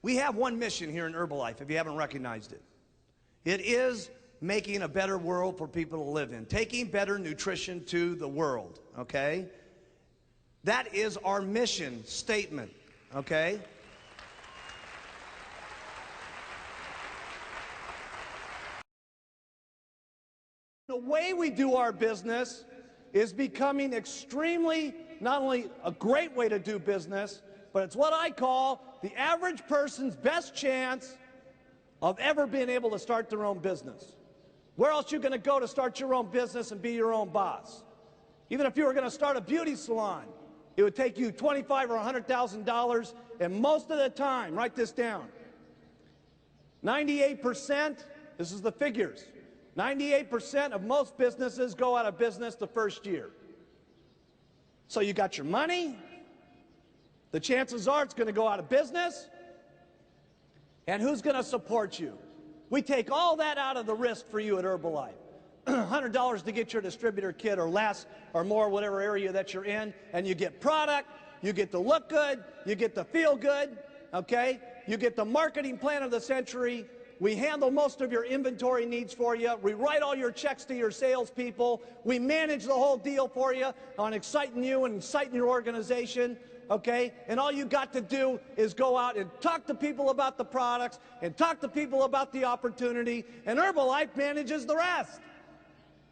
We have one mission here in Herbalife, if you haven't recognized it. It is making a better world for people to live in, taking better nutrition to the world, okay? That is our mission statement, okay? The way we do our business is becoming extremely, not only a great way to do business, but it's what I call the average person's best chance of ever being able to start their own business. Where else are you going to go to start your own business and be your own boss? Even if you were going to start a beauty salon, it would take you $25,000 or $100,000, and most of the time, write this down, 98%, this is the figures, 98% of most businesses go out of business the first year. So you got your money, the chances are it's going to go out of business, and who's going to support you? We take all that out of the risk for you at Herbalife. $100 to get your distributor kit or less or more, whatever area that you're in, and you get product, you get to look good, you get to feel good, okay? You get the marketing plan of the century. We handle most of your inventory needs for you. We write all your checks to your salespeople. We manage the whole deal for you on exciting you and exciting your organization. Okay? And all you got to do is go out and talk to people about the products and talk to people about the opportunity, and Herbalife manages the rest.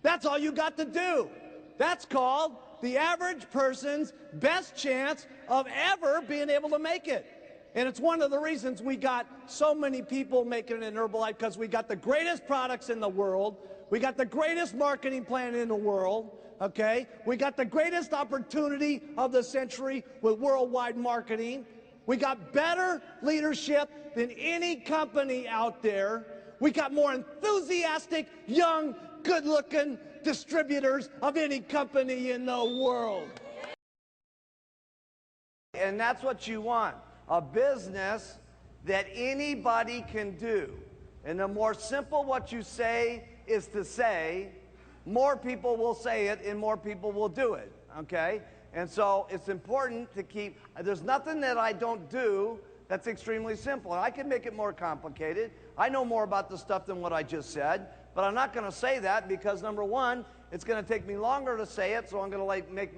That's all you got to do. That's called the average person's best chance of ever being able to make it. And it's one of the reasons we got so many people making it in Herbalife, because we got the greatest products in the world. We got the greatest marketing plan in the world. Okay, we got the greatest opportunity of the century with worldwide marketing. We got better leadership than any company out there. We got more enthusiastic, young, good-looking distributors of any company in the world. And that's what you want, a business that anybody can do. And the more simple what you say is to say, more people will say it and more people will do it, okay? And so it's important to keep, there's nothing that I don't do that's extremely simple. And I can make it more complicated. I know more about the stuff than what I just said, but I'm not going to say that because, number one, it's going to take me longer to say it, so I'm going to make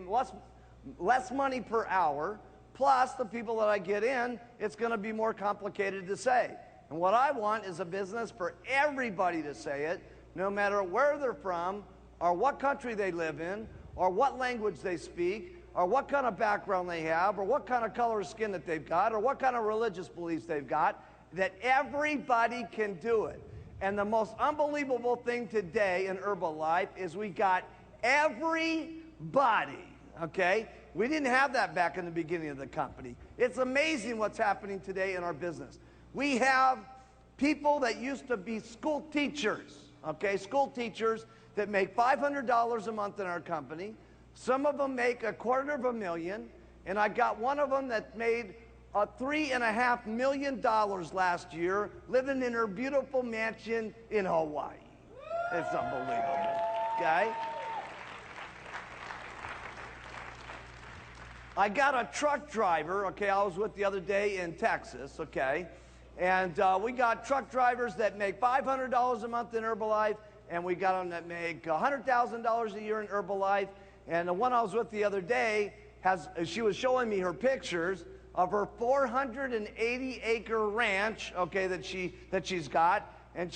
less money per hour, plus the people that I get in, it's going to be more complicated to say. And what I want is a business for everybody to say it, no matter where they're from, or what country they live in, or what language they speak, or what kind of background they have, or what kind of color of skin that they've got, or what kind of religious beliefs they've got, that everybody can do it. And the most unbelievable thing today in Herbalife is we got everybody, okay? We didn't have that back in the beginning of the company. It's amazing what's happening today in our business. We have people that used to be school teachers, okay, school teachers that make $500 a month in our company. Some of them make $250,000, and I got one of them that made $3.5 million last year, living in her beautiful mansion in Hawaii. It's unbelievable, okay? I got a truck driver, okay, I was with the other day in Texas, okay, and we got truck drivers that make $500 a month in Herbalife, and we got them that make $100,000 a year in Herbalife. And the one I was with the other day, she was showing me her pictures of her 480-acre ranch, okay, that she's got. And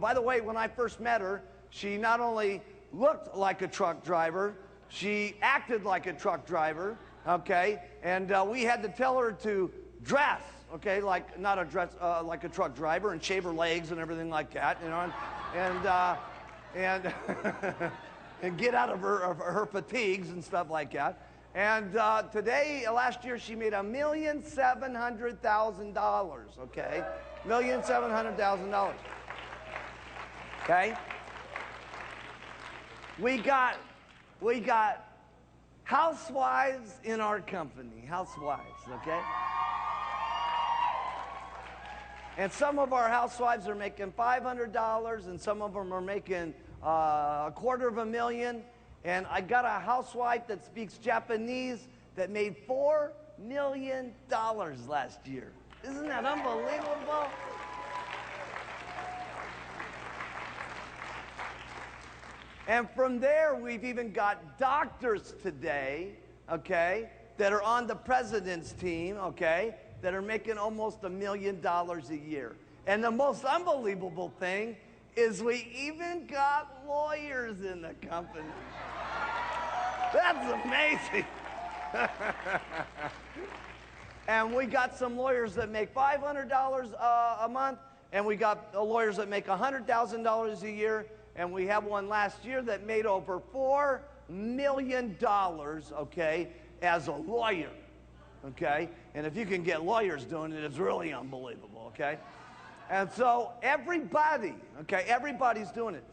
by the way, when I first met her, she not only looked like a truck driver, she acted like a truck driver, okay. And we had to tell her to dress, okay, like not a dress, like a truck driver, and shave her legs and everything like that, you know, and and get out of her fatigues and stuff like that. And last year, she made $1,700,000, okay? $1,700,000. Okay? We got housewives in our company, housewives, okay? And some of our housewives are making $500, and some of them are making $250,000. And I got a housewife that speaks Japanese that made $4 million last year. Isn't that unbelievable? And from there, we've even got doctors today, okay, that are on the president's team, okay, that are making almost $1 million a year. And the most unbelievable thing is we even got lawyers in the company. That's amazing. And we got some lawyers that make $500 a month, and we got lawyers that make $100,000 a year, and we have one last year that made over $4 million, okay, as a lawyer, okay? And if you can get lawyers doing it, it's really unbelievable, okay? And so everybody, okay, everybody's doing it.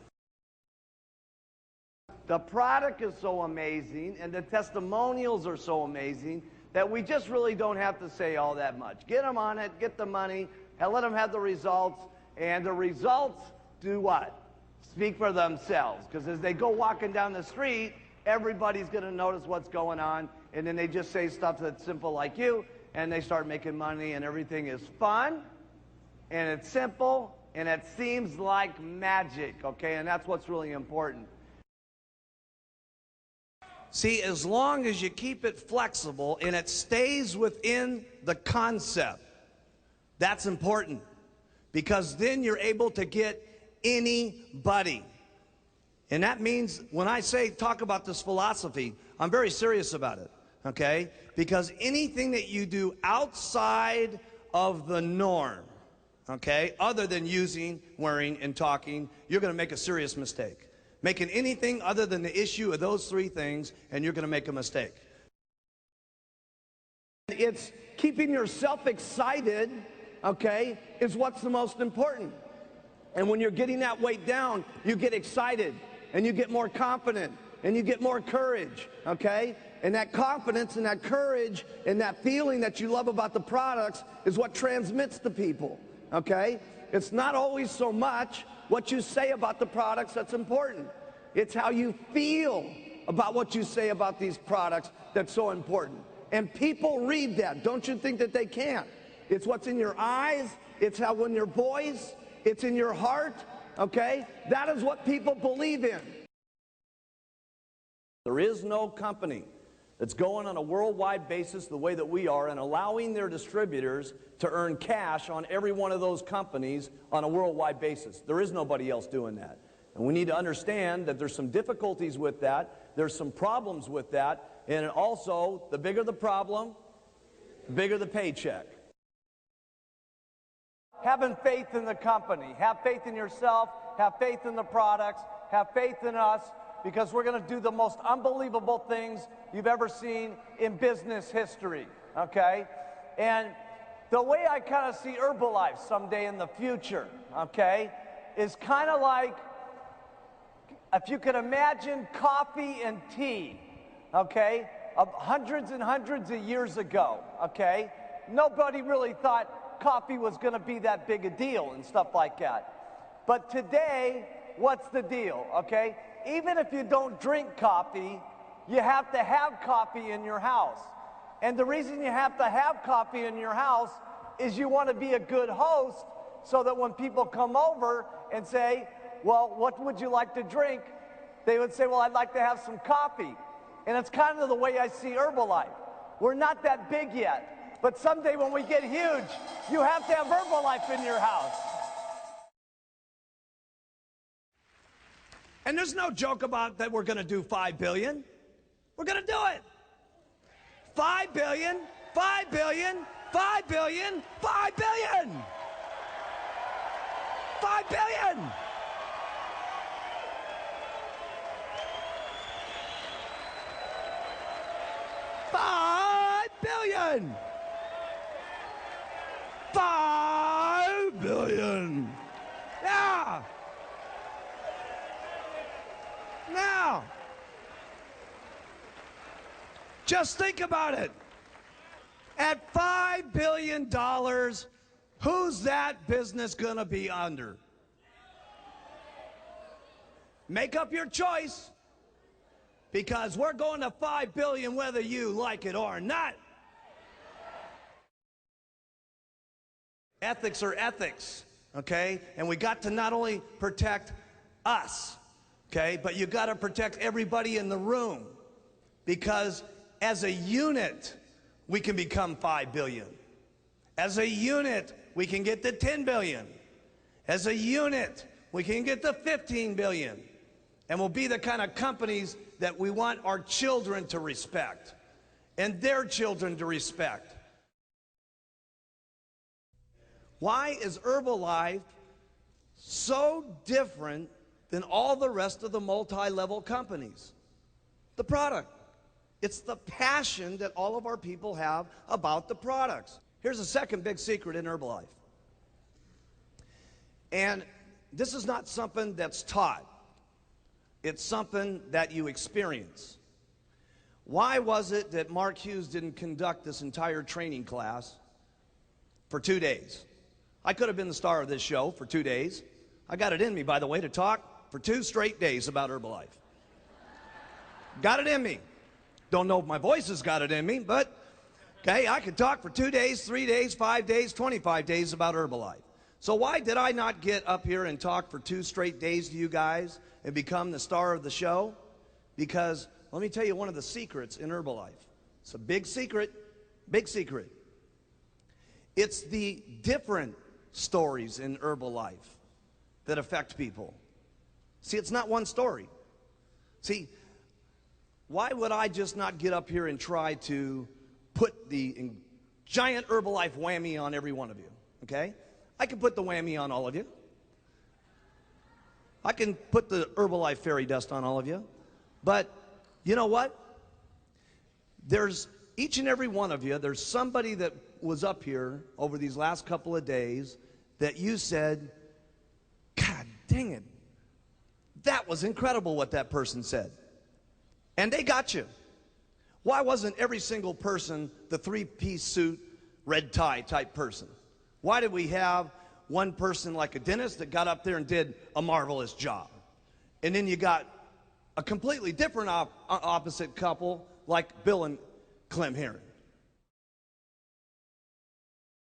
The product is so amazing, and the testimonials are so amazing that we just really don't have to say all that much. Get them on it, get the money, and let them have the results, and the results do what? Speak for themselves, because as they go walking down the street, everybody's going to notice what's going on, and then they just say stuff that's simple like you, and they start making money, and everything is fun, and it's simple, and it seems like magic, okay? And that's what's really important. See, as long as you keep it flexible and it stays within the concept, that's important, because then you're able to get anybody. And that means when I say talk about this philosophy, I'm very serious about it, okay? Because anything that you do outside of the norm, okay, other than using, wearing, and talking, you're going to make a serious mistake. Making anything other than the issue of those three things, and you're going to make a mistake. It's keeping yourself excited, okay, is what's the most important. And when you're getting that weight down, you get excited, and you get more confident, and you get more courage, okay? And that confidence and that courage and that feeling that you love about the products is what transmits to people, okay? It's not always so much what you say about the products that's important. It's how you feel about what you say about these products that's so important. And people read that. Don't you think that they can't? It's what's in your eyes. It's how in your voice. It's in your heart. Okay? That is what people believe in. There is no company that's going on a worldwide basis the way that we are and allowing their distributors to earn cash on every one of those companies on a worldwide basis. There is nobody else doing that. And we need to understand that there's some difficulties with that. There's some problems with that. And also, the bigger the problem, the bigger the paycheck. Having faith in the company. Have faith in yourself. Have faith in the products. Have faith in us, because we're going to do the most unbelievable things you've ever seen in business history, okay? And the way I kind of see Herbalife someday in the future, okay, is kind of like, if you can imagine coffee and tea, okay, of hundreds and hundreds of years ago, okay? Nobody really thought coffee was going to be that big a deal and stuff like that. But today, what's the deal, okay? Even if you don't drink coffee, you have to have coffee in your house. And the reason you have to have coffee in your house is you want to be a good host, so that when people come over and say, well, what would you like to drink? They would say, well, I'd like to have some coffee. And it's kind of the way I see Herbalife. We're not that big yet, but someday when we get huge, you have to have Herbalife in your house. And there's no joke about that we're going to do $5 billion. We're going to do it. $5 billion, $5 billion, $5 billion, $5 billion. $5 billion. $5 billion. $5 billion. Yeah. Now, just think about it. At $5 billion, who's that business going to be under? Make up your choice, because we're going to $5 billion whether you like it or not. Ethics are ethics, okay? And we got to not only protect us, okay, but you got to protect everybody in the room, because as a unit, we can become 5 billion. As a unit, we can get to 10 billion. As a unit, we can get to 15 billion. And we'll be the kind of companies that we want our children to respect and their children to respect. Why is Herbalife so different than all the rest of the multi-level companies? The product. It's the passion that all of our people have about the products. Here's a second big secret in Herbalife. And this is not something that's taught. It's something that you experience. Why was it that Mark Hughes didn't conduct this entire training class for 2 days? I could have been the star of this show for 2 days. I got it in me, by the way, to talk for 2 straight days about Herbalife. Got it in me. Don't know if my voice has got it in me, but okay, I could talk for 2 days, 3 days, 5 days, 25 days about Herbalife. So why did I not get up here and talk for 2 straight days to you guys and become the star of the show? Because let me tell you one of the secrets in Herbalife. It's a big secret, big secret. It's the different stories in Herbalife that affect people. See, it's not one story. See, why would I just not get up here and try to put the giant Herbalife whammy on every one of you, okay? I can put the whammy on all of you. I can put the Herbalife fairy dust on all of you. But you know what? There's each and every one of you, there's somebody that was up here over these last couple of days that you said, God dang it, that was incredible what that person said. And they got you. Why wasn't every single person the 3-piece suit, red tie type person? Why did we have one person like a dentist that got up there and did a marvelous job? And then you got a completely different opposite couple like Bill and Clem Heron.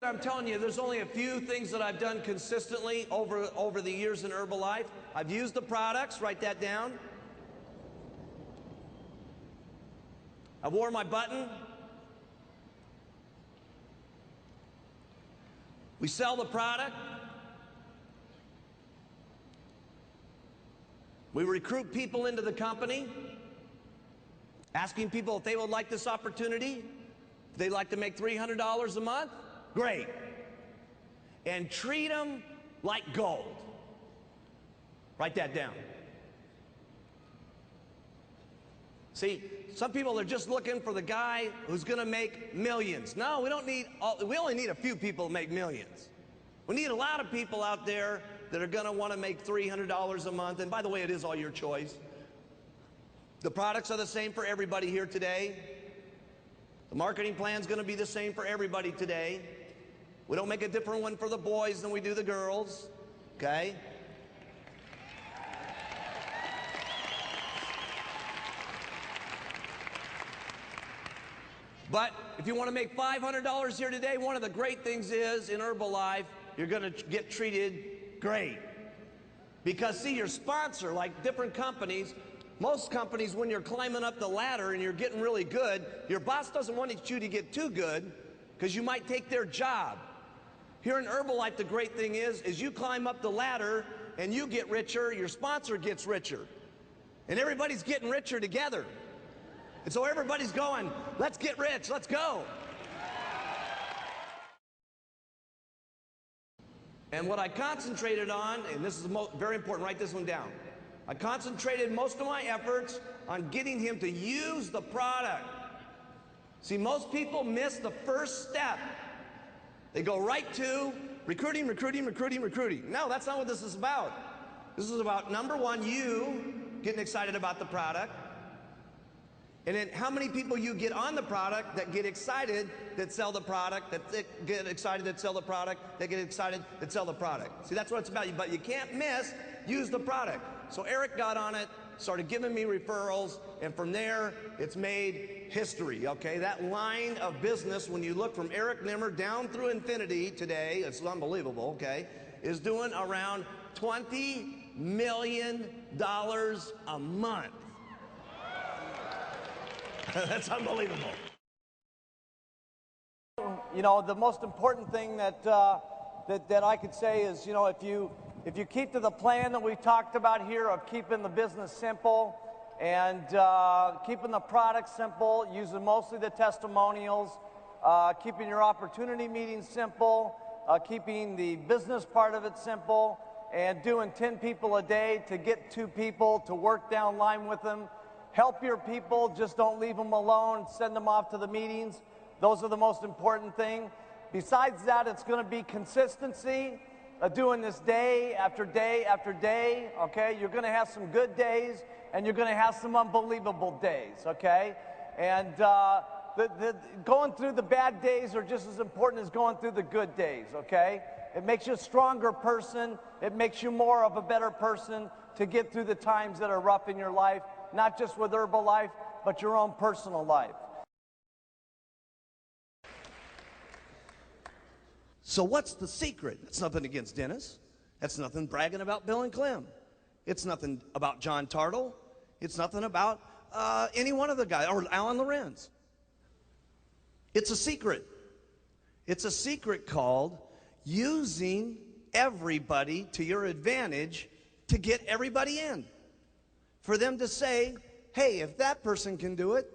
I'm telling you, there's only a few things that I've done consistently over the years in Herbalife. I've used the products, write that down. I wore my button. We sell the product. We recruit people into the company, asking people if they would like this opportunity, if they'd like to make $300 a month, great. And treat them like gold. Write that down. See, some people are just looking for the guy who's going to make millions. No, we don't need, we only need a few people to make millions. We need a lot of people out there that are going to want to make $300 a month. And by the way, it is all your choice. The products are the same for everybody here today. The marketing plan is going to be the same for everybody today. We don't make a different one for the boys than we do the girls, okay? But if you want to make $500 here today, one of the great things is in Herbalife, you're going to get treated great. Because see, your sponsor, like different companies, most companies, when you're climbing up the ladder and you're getting really good, your boss doesn't want you to get too good because you might take their job. Here in Herbalife, the great thing is you climb up the ladder and you get richer, your sponsor gets richer. And everybody's getting richer together. And so everybody's going, let's get rich, let's go. And what I concentrated on, and this is very important, write this one down. I concentrated most of my efforts on getting him to use the product. See, most people miss the first step. They go right to recruiting, recruiting, recruiting, recruiting. No, that's not what this is about. This is about, number one, you getting excited about the product. And then how many people you get on the product that get excited that sell the product, that get excited that sell the product, that get excited that sell the product. See, that's what it's about. But you can't miss, use the product. So Eric got on it started giving me referrals, and from there, it's made history, okay? That line of business, when you look from Eric Nimmer down through infinity today, it's unbelievable, okay, is doing around $20 million a month. That's unbelievable. You know, the most important thing that I could say is, you know, if you keep to the plan that we talked about here of keeping the business simple and keeping the product simple, using mostly the testimonials, keeping your opportunity meetings simple, keeping the business part of it simple, and doing 10 people a day to get 2 people to work down line with them. Help your people, just don't leave them alone, send them off to the meetings. Those are the most important thing. Besides that, it's going to be consistency, doing this day after day after day, okay? You're going to have some good days, and you're going to have some unbelievable days, okay? And going through the bad days are just as important as going through the good days, okay? It makes you a stronger person. It makes you more of a better person to get through the times that are rough in your life, not just with Herbalife, but your own personal life. So what's the secret? It's nothing against Dennis. That's nothing bragging about Bill and Clem. It's nothing about John Tartle. It's nothing about any one of the guys, or Alan Lorenz. It's a secret. It's a secret called using everybody to your advantage to get everybody in. For them to say, hey, if that person can do it,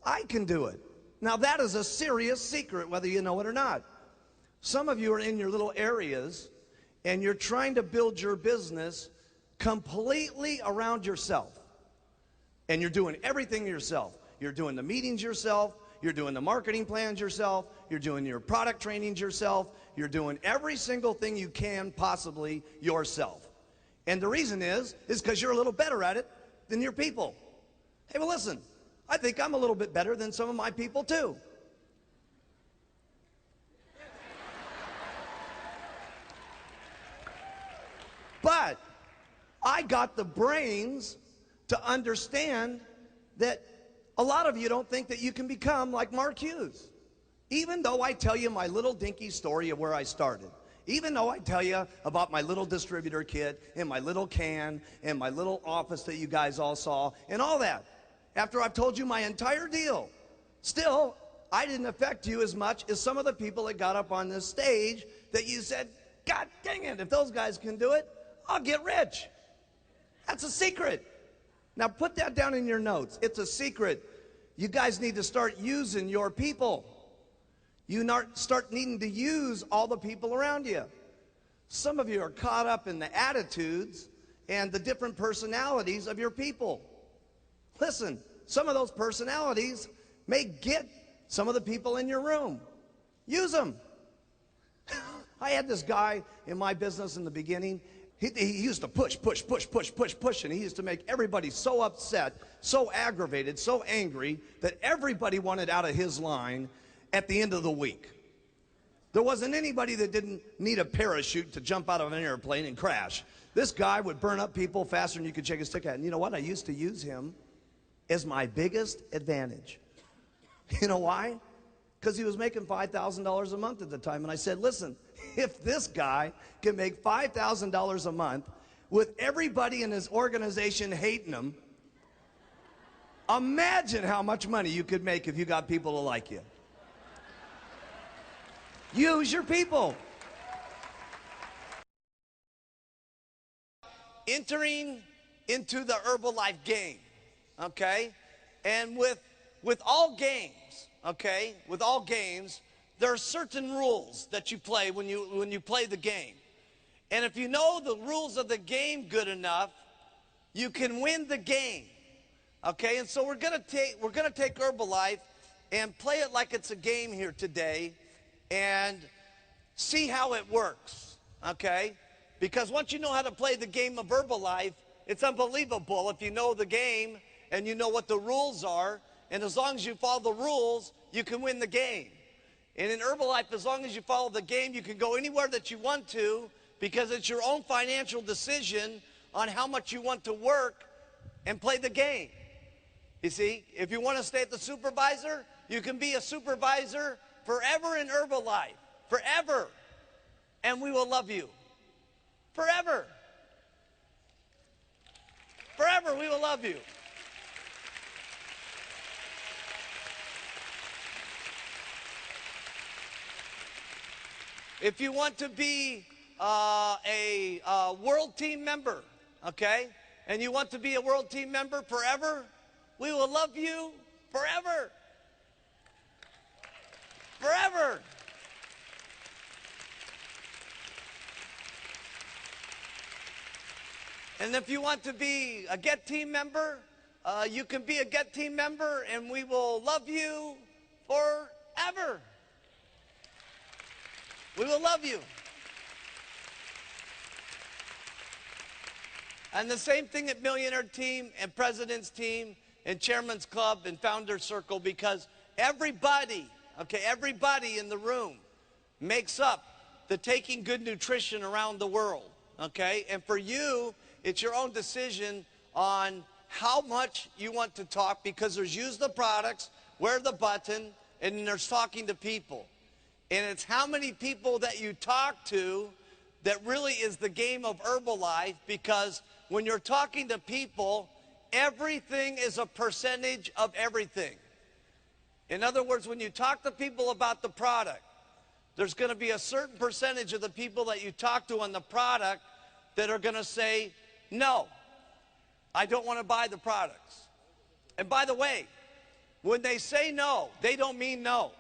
I can do it. Now that is a serious secret, whether you know it or not. Some of you are in your little areas and you're trying to build your business completely around yourself. And you're doing everything yourself. You're doing the meetings yourself. You're doing the marketing plans yourself. You're doing your product trainings yourself. You're doing every single thing you can possibly yourself. And the reason is because you're a little better at it than your people. Hey, well, listen, I think I'm a little bit better than some of my people too. But I got the brains to understand that a lot of you don't think that you can become like Mark Hughes. Even though I tell you my little dinky story of where I started. Even though I tell you about my little distributor kit and my little can and my little office that you guys all saw and all that. After I've told you my entire deal, still, I didn't affect you as much as some of the people that got up on this stage that you said, God dang it, if those guys can do it, I'll get rich. That's a secret. Now put that down in your notes. It's a secret. You guys need to start using your people. You start needing to use all the people around you. Some of you are caught up in the attitudes and the different personalities of your people. Listen, some of those personalities may get some of the people in your room. Use them. I had this guy in my business in the beginning. He used to push, and he used to make everybody so upset, so aggravated, so angry that everybody wanted out of his line at the end of the week. There wasn't anybody that didn't need a parachute to jump out of an airplane and crash. This guy would burn up people faster than you could shake a stick at. And you know what? I used to use him as my biggest advantage. You know why? Because he was making $5,000 a month at the time. And I said, listen, if this guy can make $5,000 a month with everybody in his organization hating him, imagine how much money you could make if you got people to like you. Use your people. Entering into the Herbalife game, okay? And with all games, okay, with all games, there are certain rules that you play when you play the game. And if you know the rules of the game good enough, you can win the game. Okay? And so we're going to take Herbalife and play it like it's a game here today and see how it works. Okay? Because once you know how to play the game of Herbalife, it's unbelievable if you know the game and you know what the rules are. And as long as you follow the rules, you can win the game. And in Herbalife, as long as you follow the game, you can go anywhere that you want to because it's your own financial decision on how much you want to work and play the game. You see, if you want to stay at the supervisor, you can be a supervisor forever in Herbalife, forever. And we will love you. Forever. Forever we will love you. If you want to be a world team member, okay, and you want to be a world team member forever, we will love you forever. Forever. And if you want to be a Get Team member, you can be a Get Team member, and we will love you forever. We will love you. And the same thing at Millionaire Team and President's Team and Chairman's Club and Founder's Circle, because everybody, okay, everybody in the room makes up the taking good nutrition around the world, okay? And for you, it's your own decision on how much you want to talk, because there's use the products, wear the button, and then there's talking to people. And it's how many people that you talk to that really is the game of Herbalife, because when you're talking to people, everything is a percentage of everything. In other words, when you talk to people about the product, there's going to be a certain percentage of the people that you talk to on the product that are going to say, no, I don't want to buy the products. And by the way, when they say no, they don't mean no.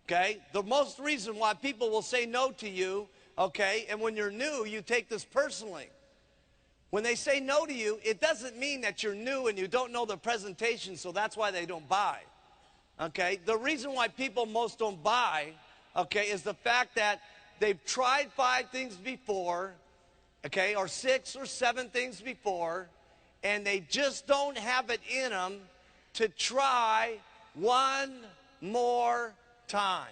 Okay? The most reason why people will say no to you, okay, and when you're new, you take this personally. When they say no to you, it doesn't mean that you're new and you don't know the presentation, so that's why they don't buy. Okay? The reason why people most don't buy, okay, is the fact that they've tried 5 things before, okay, or 6 or 7 things before, and they just don't have it in them to try one more time.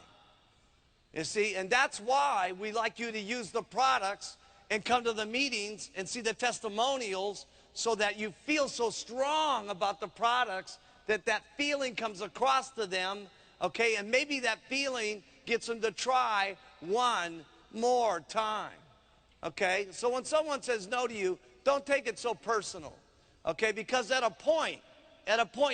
You see, and that's why we like you to use the products and come to the meetings and see the testimonials, so that you feel so strong about the products that that feeling comes across to them, okay, and maybe that feeling gets them to try one more time, okay? So when someone says no to you, don't take it so personal, okay, because at a point,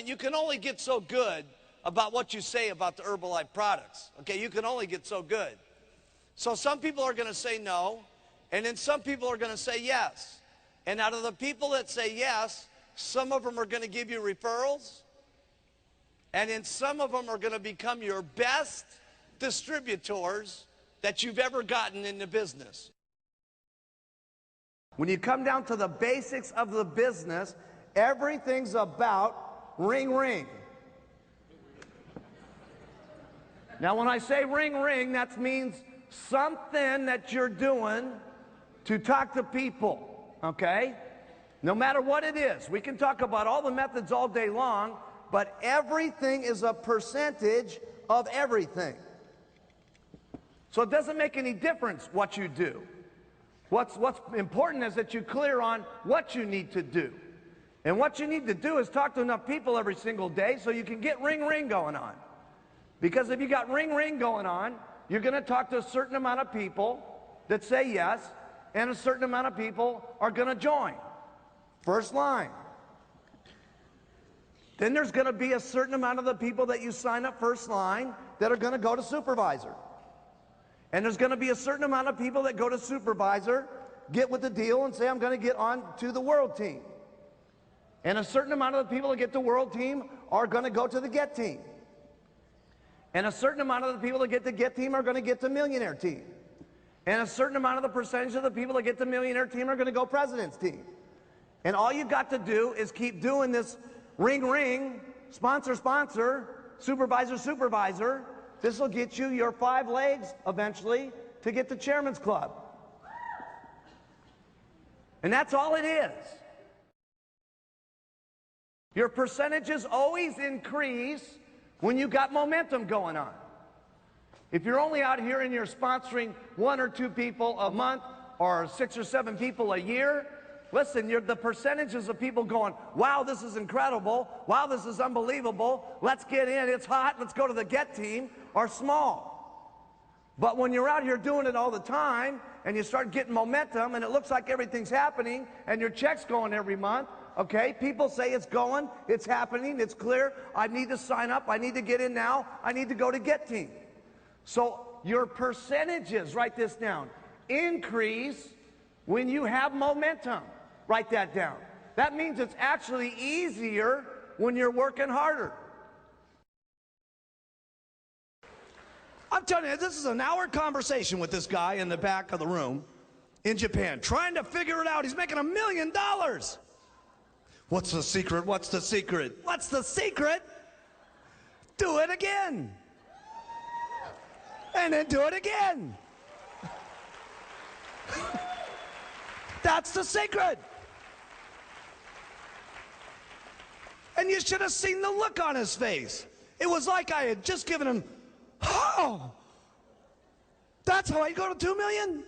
you can only get so good about what you say about the Herbalife products, okay? You can only get so good. So some people are going to say no, and then some people are going to say yes. And out of the people that say yes, some of them are going to give you referrals, and then some of them are going to become your best distributors that you've ever gotten in the business. When you come down to the basics of the business, everything's about ring, ring. Now, when I say ring, ring, that means something that you're doing to talk to people, okay? No matter what it is. We can talk about all the methods all day long, but everything is a percentage of everything. So it doesn't make any difference what you do. What's important is that you're clear on what you need to do. And what you need to do is talk to enough people every single day so you can get ring, ring going on. Because if you got ring, ring going on, you're going to talk to a certain amount of people that say yes, and a certain amount of people are going to join. First line. Then there's going to be a certain amount of the people that you sign up first line that are going to go to supervisor. And there's going to be a certain amount of people that go to supervisor, get with the deal and say, I'm going to get on to the world team. And a certain amount of the people that get to world team are going to go to the get team. And a certain amount of the people that get to get team are going to get to millionaire team. And a certain amount of the percentage of the people that get to millionaire team are going to go president's team. And all you got to do is keep doing this ring, ring, sponsor, sponsor, supervisor, supervisor. This will get you your 5 legs eventually to get to Chairman's Club. And that's all it is. Your percentages always increase when you got momentum going on. If you're only out here and you're sponsoring 1 or 2 people a month or 6 or 7 people a year, Listen, the percentages of people going, wow, this is incredible. Wow, this is unbelievable. Let's get in. It's hot. Let's go to the get team are small. But when you're out here doing it all the time and you start getting momentum and it looks like everything's happening and your check's going every month, okay, people say it's going, it's happening, it's clear. I need to sign up. I need to get in now. I need to go to get team. So your percentages, write this down, increase when you have momentum. Write that down. That means it's actually easier when you're working harder. I'm telling you, this is an hour conversation with this guy in the back of the room in Japan, trying to figure it out. He's making $1 million. What's the secret? What's the secret? What's the secret? Do it again. And then do it again. That's the secret. And you should have seen the look on his face. It was like I had just given him, oh, that's how I go to 2 million?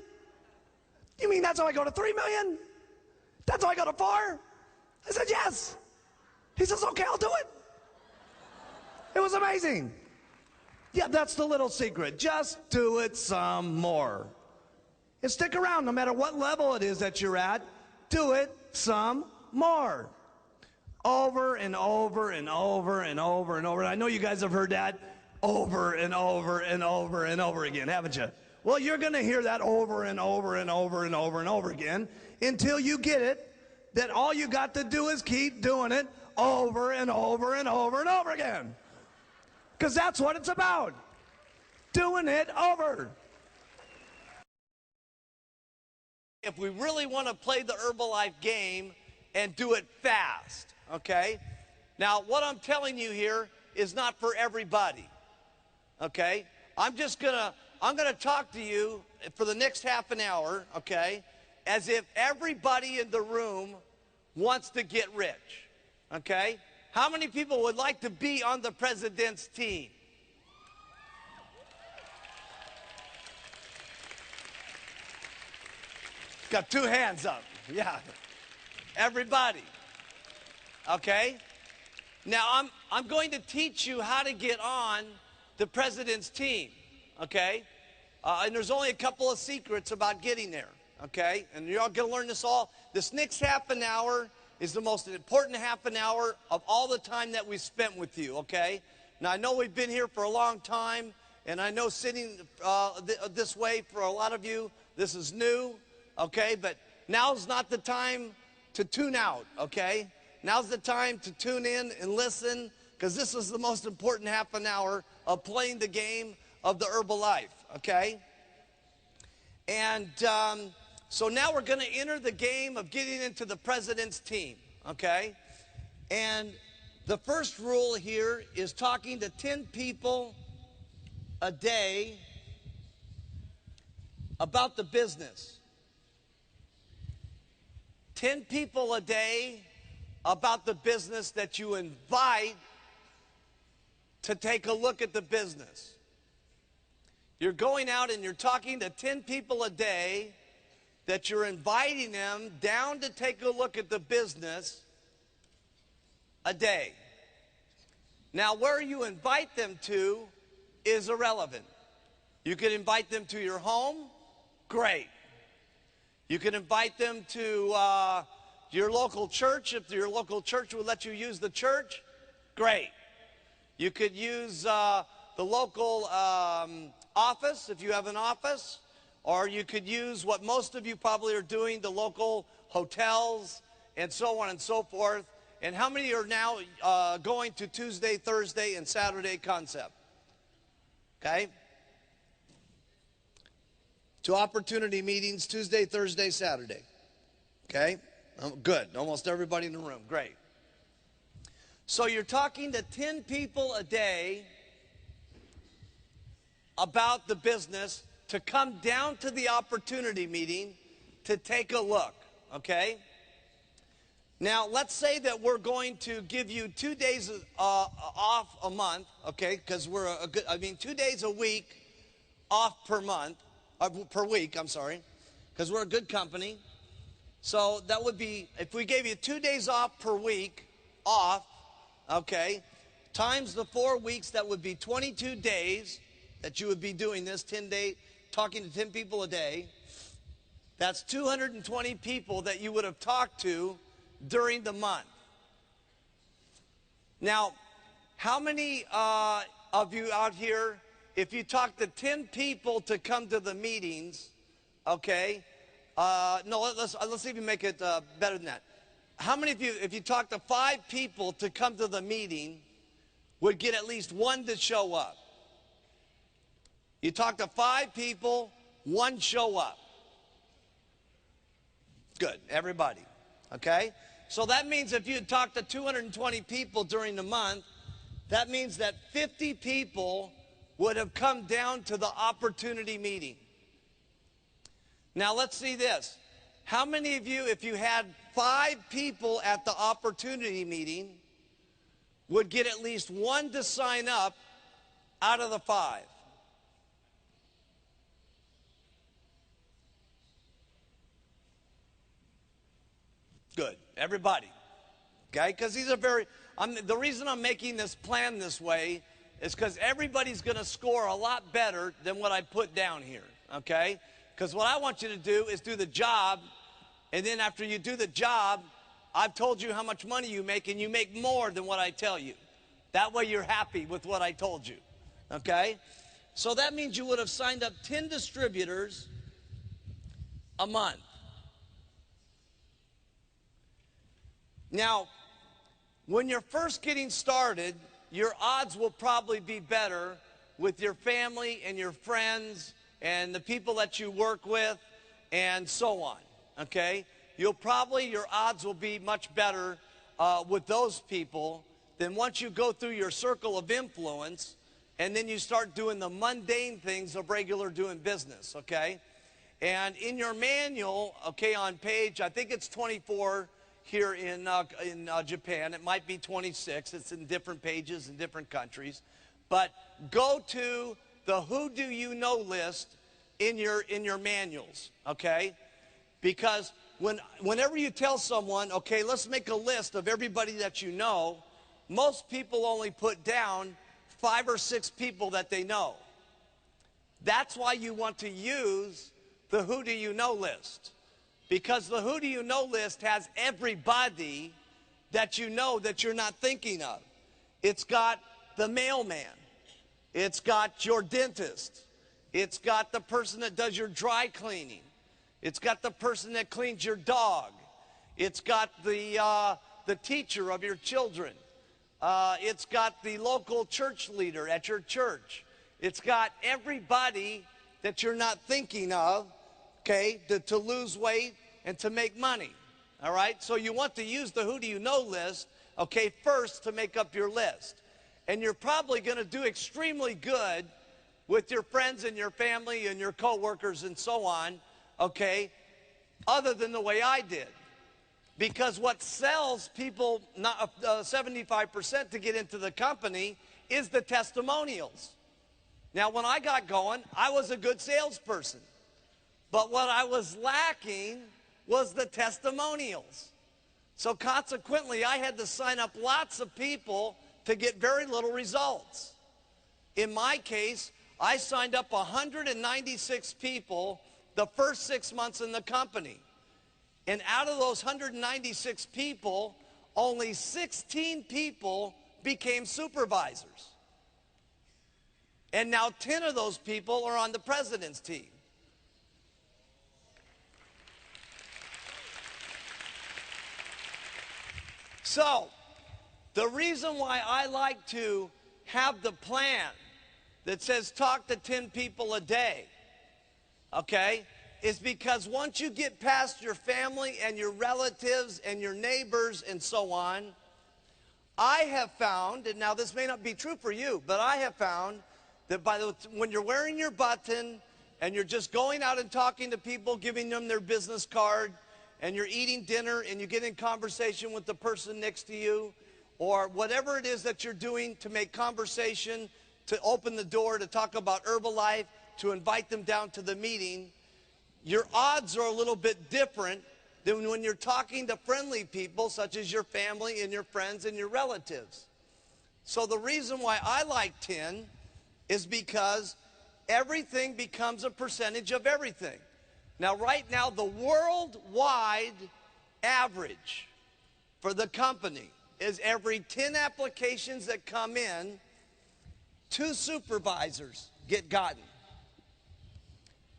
You mean that's how I go to 3 million? That's how I go to 4? I said, yes. He says, okay, I'll do it. It was amazing. Yeah, that's the little secret. Just do it some more. And stick around no matter what level it is that you're at. Do it some more. Over and over and over and over and over. And I know you guys have heard that over and over and over and over again, haven't you? Well, you're going to hear that over and over and over and over and over again until you get it that all you got to do is keep doing it over and over and over and over again. Because that's what it's about. Doing it over. If we really want to play the Herbalife game and do it fast, okay? Now, what I'm telling you here is not for everybody, okay? I'm gonna talk to you for the next half an hour, okay, as if everybody in the room wants to get rich, okay? How many people would like to be on the president's team? Got 2 hands up, yeah. Everybody, okay? Now, I'm going to teach you how to get on the president's team, okay? And there's only a couple of secrets about getting there, okay? And you're all going to learn this all. This next half an hour is the most important half an hour of all the time that we spent with you, okay? Now, I know we've been here for a long time, and I know sitting this way for a lot of you, this is new, okay? But now's not the time to tune out, okay? Now's the time to tune in and listen, because this is the most important half an hour of playing the game of the Herbalife, okay? And so now we're going to enter the game of getting into the president's team, okay? And the first rule here is talking to 10 people a day about the business. 10 people a day about the business that you invite to take a look at the business. You're going out and you're talking to 10 people a day that you're inviting them down to take a look at the business a day. Now, where you invite them to is irrelevant. You can invite them to your home, great. You can invite them to your local church. If your local church would let you use the church, great. You could use the local office if you have an office, or you could use what most of you probably are doing, the local hotels and so on and so forth. And how many are now going to Tuesday, Thursday, and Saturday concept? Okay? To opportunity meetings, Tuesday, Thursday, Saturday. Okay? Good. Almost everybody in the room. Great. So you're talking to 10 people a day about the business to come down to the opportunity meeting to take a look. Okay? Now, let's say that we're going to give you 2 days off a month, okay? Because we're 2 days a week off per month. Per week, I'm sorry, because we're a good company. So that would be, if we gave you 2 days off per week, okay, times the 4 weeks, that would be 22 days that you would be doing this, 10 day, talking to 10 people a day. That's 220 people that you would have talked to during the month. Now, how many of you out here, if you talk to 10 people to come to the meetings, okay, no, let's even make it better than that. How many of you, if you talk to 5 people to come to the meeting, would get at least 1 to show up? You talk to 5 people, 1 show up. Good, everybody, okay? So that means if you talk to 220 people during the month, that means that 50 people would have come down to the opportunity meeting. Now let's see this. How many of you, if you had 5 people at the opportunity meeting, would get at least 1 to sign up out of the 5? Good, everybody, okay? Because these are the reason I'm making this plan this way is because everybody's going to score a lot better than what I put down here, okay? Because what I want you to do is do the job, and then after you do the job, I've told you how much money you make, and you make more than what I tell you. That way you're happy with what I told you, okay? So that means you would have signed up 10 distributors a month. Now, when you're first getting started, your odds will probably be better with your family and your friends and the people that you work with and so on, okay? Your odds will be much better with those people than once you go through your circle of influence and then you start doing the mundane things of regular doing business, okay? And in your manual, okay, on page, I think it's 24, here in Japan. It might be 26. It's in different pages in different countries. But go to the Who Do You Know list in your manuals, okay? Because whenever you tell someone, okay, let's make a list of everybody that you know, most people only put down 5 or 6 people that they know. That's why you want to use the Who Do You Know list. Because the Who Do You Know list has everybody that you know that you're not thinking of. It's got the mailman. It's got your dentist. It's got the person that does your dry cleaning. It's got the person that cleans your dog. It's got the teacher of your children. It's got the local church leader at your church. It's got everybody that you're not thinking of, okay, to lose weight and to make money, all right? So you want to use the Who Do You Know list, okay, first to make up your list. And you're probably going to do extremely good with your friends and your family and your coworkers and so on, okay, other than the way I did. Because what sells people 75% to get into the company is the testimonials. Now, when I got going, I was a good salesperson. But what I was lacking was the testimonials. So consequently, I had to sign up lots of people to get very little results. In my case, I signed up 196 people the first 6 months in the company. And out of those 196 people, only 16 people became supervisors. And now 10 of those people are on the president's team. So, the reason why I like to have the plan that says talk to 10 people a day, okay, is because once you get past your family and your relatives and your neighbors and so on, I have found, and now this may not be true for you, but I have found that when you're wearing your button and you're just going out and talking to people, giving them their business card, and you're eating dinner and you get in conversation with the person next to you, or whatever it is that you're doing to make conversation, to open the door, to talk about Herbalife, to invite them down to the meeting, your odds are a little bit different than when you're talking to friendly people such as your family and your friends and your relatives. So the reason why I like 10 is because everything becomes a percentage of everything. Now, right now, the worldwide average for the company is every 10 applications that come in, 2 supervisors get gotten.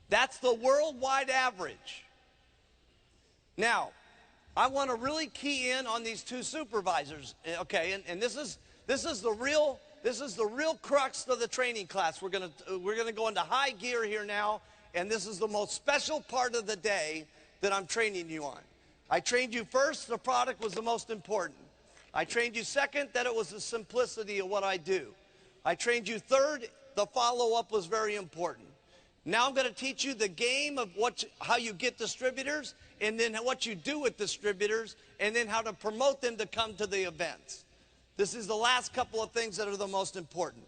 That's the worldwide average. Now, I want to really key in on these 2 supervisors, okay? And this is the real crux of the training class. We're gonna go into high gear here now, and this is the most special part of the day that I'm training you on. I trained you first, the product was the most important. I trained you second, that it was the simplicity of what I do. I trained you third, the follow-up was very important. Now I'm going to teach you the game of how you get distributors, and then what you do with distributors, and then how to promote them to come to the events. This is the last couple of things that are the most important.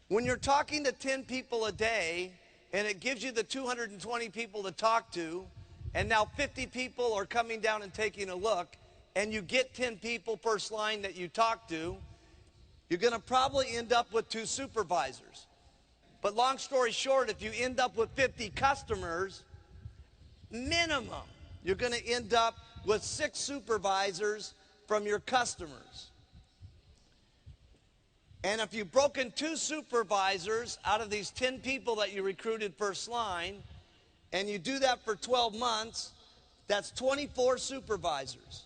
When you're talking to 10 people a day, and it gives you the 220 people to talk to, and now 50 people are coming down and taking a look, and you get 10 people first line that you talk to, you're going to probably end up with 2 supervisors. But long story short, if you end up with 50 customers, minimum, you're going to end up with 6 supervisors from your customers. And if you've broken 2 supervisors out of these 10 people that you recruited first line, and you do that for 12 months, that's 24 supervisors.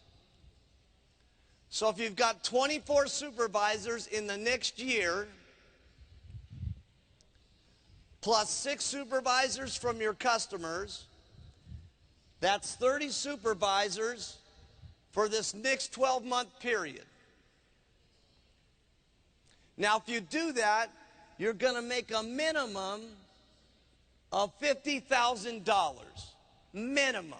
So if you've got 24 supervisors in the next year, plus 6 supervisors from your customers, that's 30 supervisors for this next 12-month period. Now, if you do that, you're going to make a minimum of $50,000. Minimum.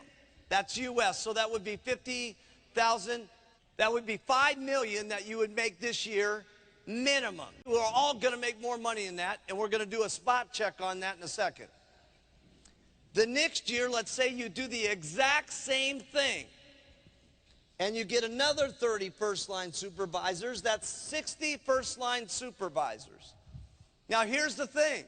That's U.S., so that would be 50,000. That would be $5 million that you would make this year, minimum. We're all going to make more money than that, and we're going to do a spot check on that in a second. The next year, let's say you do the exact same thing, and you get another 30 first-line supervisors. That's 60 first-line supervisors. Now, here's the thing.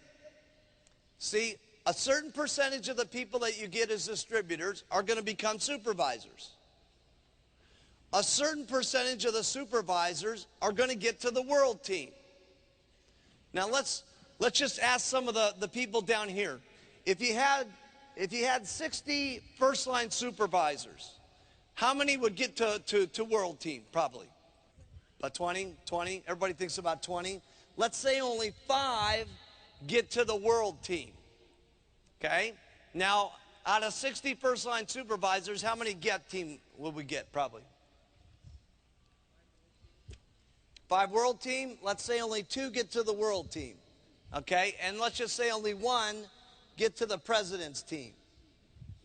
See, a certain percentage of the people that you get as distributors are going to become supervisors. A certain percentage of the supervisors are going to get to the world team. Now, let's just ask some of the people down here. If you had 60 first-line supervisors, how many would get to world team? Probably about 20. Everybody thinks about 20. Let's say only 5 get to the world team. Okay? Now, out of 60 first-line supervisors, how many get team will we get? Probably 5 world team. Let's say only 2 get to the world team. Okay? And let's just say only 1 get to the president's team.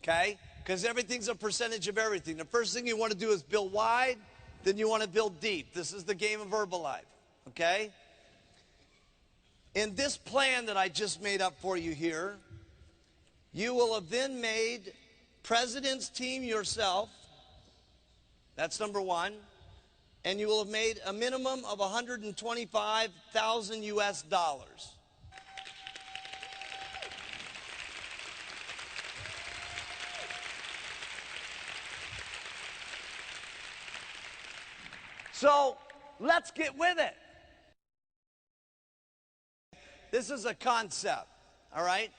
Okay? Because everything's a percentage of everything. The first thing you want to do is build wide, then you want to build deep. This is the game of Herbalife. Okay? In this plan that I just made up for you here, you will have then made president's team yourself. That's number 1. And you will have made a minimum of $125,000 US dollars. So let's get with it. This is a concept, all right?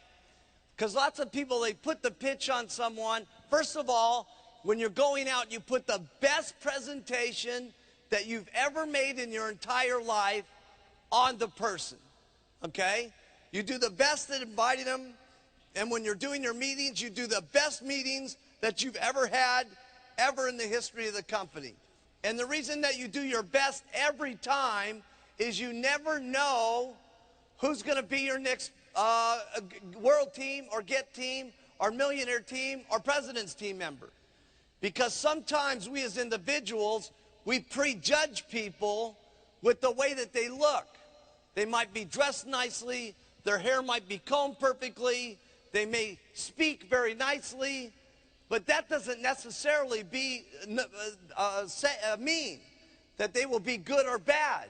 Because lots of people, they put the pitch on someone. First of all, when you're going out, you put the best presentation that you've ever made in your entire life on the person, okay? You do the best at inviting them, and when you're doing your meetings, you do the best meetings that you've ever had, ever in the history of the company. And the reason that you do your best every time is you never know who's going to be your next world team or get team or millionaire team or president's team member. Because sometimes we as individuals, we prejudge people with the way that they look. They might be dressed nicely, their hair might be combed perfectly, they may speak very nicely, But that doesn't necessarily mean that they will be good or bad.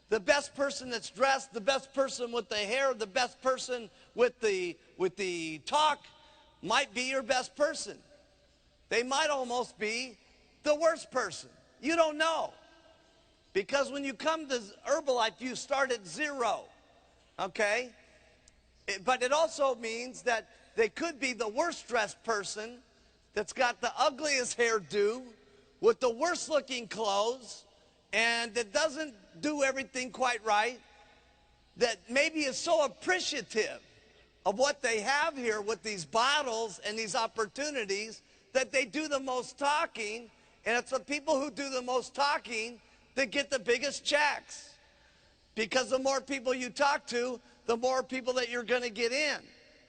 The best person that's dressed, the best person with the hair, the best person with the talk might be your best person. They might almost be the worst person. You don't know. Because when you come to Herbalife, you start at 0. Okay? But it also means that they could be the worst dressed person that's got the ugliest hairdo with the worst looking clothes and that doesn't do everything quite right, that maybe is so appreciative of what they have here with these bottles and these opportunities that they do the most talking, and it's the people who do the most talking that get the biggest checks. Because the more people you talk to, the more people that you're going to get in.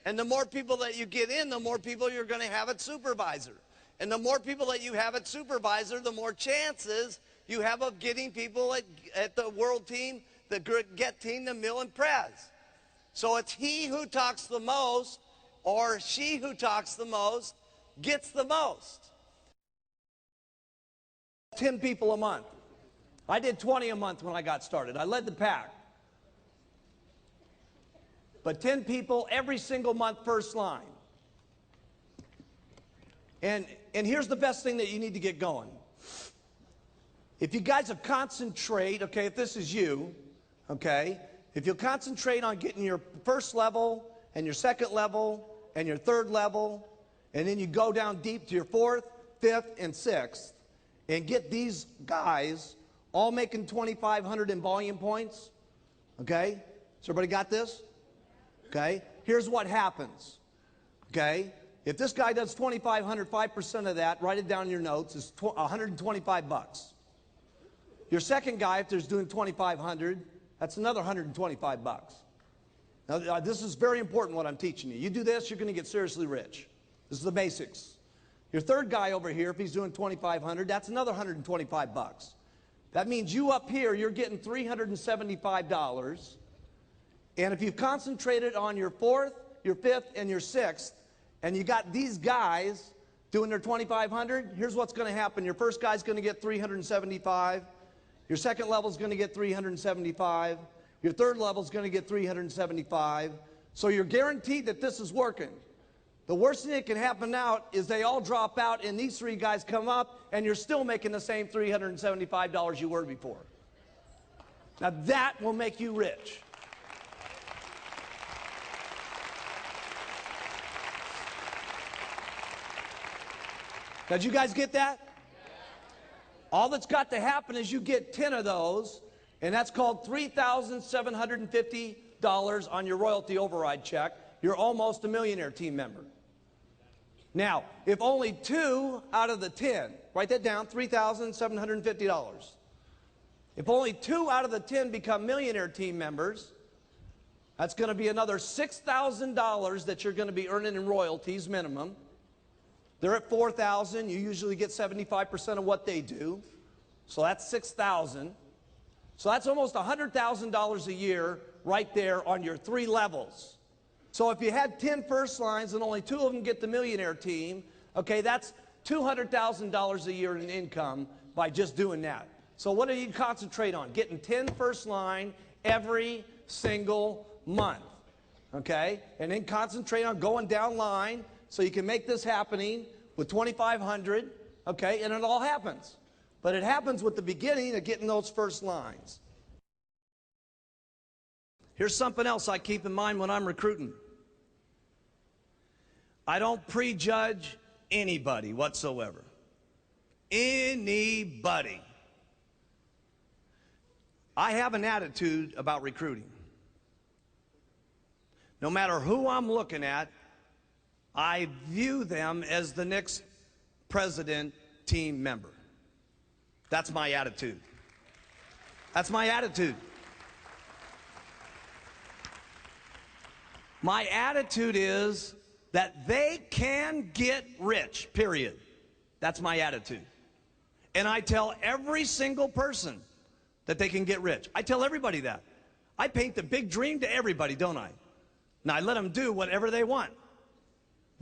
And the more people that you get in, the more people you're going to have at supervisor. And the more people that you have at supervisor, the more chances you have of getting people at the world team, the get team, the mill and prez. So it's he who talks the most or she who talks the most gets the most. 10 people a month. I did 20 a month when I got started. I led the pack. But 10 people every single month, first line. And here's the best thing that you need to get going. If you guys will concentrate, okay, if this is you, okay, if you'll concentrate on getting your first level and your second level and your third level, and then you go down deep to your fourth, fifth, and sixth, and get these guys all making 2,500 in volume points, okay? So everybody got this? Okay? Here's what happens, okay? If this guy does 2,500, 5% of that, write it down in your notes, is 125 bucks. Your second guy, if there's doing 2,500, that's another 125 bucks. Now, this is very important what I'm teaching you. You do this, you're going to get seriously rich. This is the basics. Your third guy over here, if he's doing 2,500, that's another 125 bucks. That means you up here, you're getting $375. And if you've concentrated on your fourth, your fifth, and your sixth, and you got these guys doing their 2,500, here's what's going to happen. Your first guy's going to get 375. Your second level's going to get 375. Your third level's going to get 375. So you're guaranteed that this is working. The worst thing that can happen now is they all drop out and these three guys come up and you're still making the same $375 you were before. Now that will make you rich. Now, did you guys get that? All that's got to happen is you get 10 of those, and that's called $3,750 on your royalty override check. You're almost a millionaire team member. Now, if only 2 out of the 10, write that down, $3,750. If only 2 out of the 10 become millionaire team members, that's going to be another $6,000 that you're going to be earning in royalties minimum. They're at $4,000. You usually get 75% of what they do. So that's $6,000. So that's almost $100,000 a year right there on your 3 levels. So if you had 10 first lines and only 2 of them get the millionaire team, okay, that's $200,000 a year in income by just doing that. So what do you concentrate on? Getting 10 first line every single month, okay? And then concentrate on going down line so you can make this happening with 2,500, okay, and it all happens. But it happens with the beginning of getting those first lines. Here's something else I keep in mind when I'm recruiting. I don't prejudge anybody whatsoever. Anybody. I have an attitude about recruiting. No matter who I'm looking at, I view them as the next president team member. That's my attitude. That's my attitude. My attitude is that they can get rich, period. That's my attitude. And I tell every single person that they can get rich. I tell everybody that. I paint the big dream to everybody, don't I? Now, I let them do whatever they want.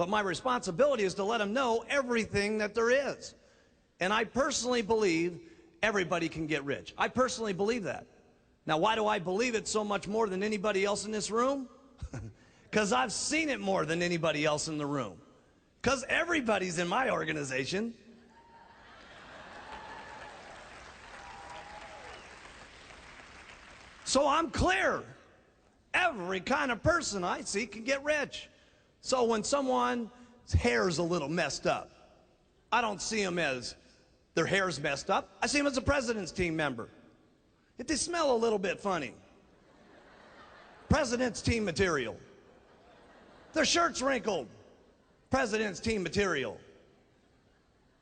But my responsibility is to let them know everything that there is. And I personally believe everybody can get rich. I personally believe that. Now, why do I believe it so much more than anybody else in this room? Because I've seen it more than anybody else in the room. Because everybody's in my organization. So I'm clear. Every kind of person I see can get rich. So when someone's hair's a little messed up, I don't see them as their hair's messed up. I see them as a president's team member. If they smell a little bit funny, president's team material. Their shirt's wrinkled, president's team material.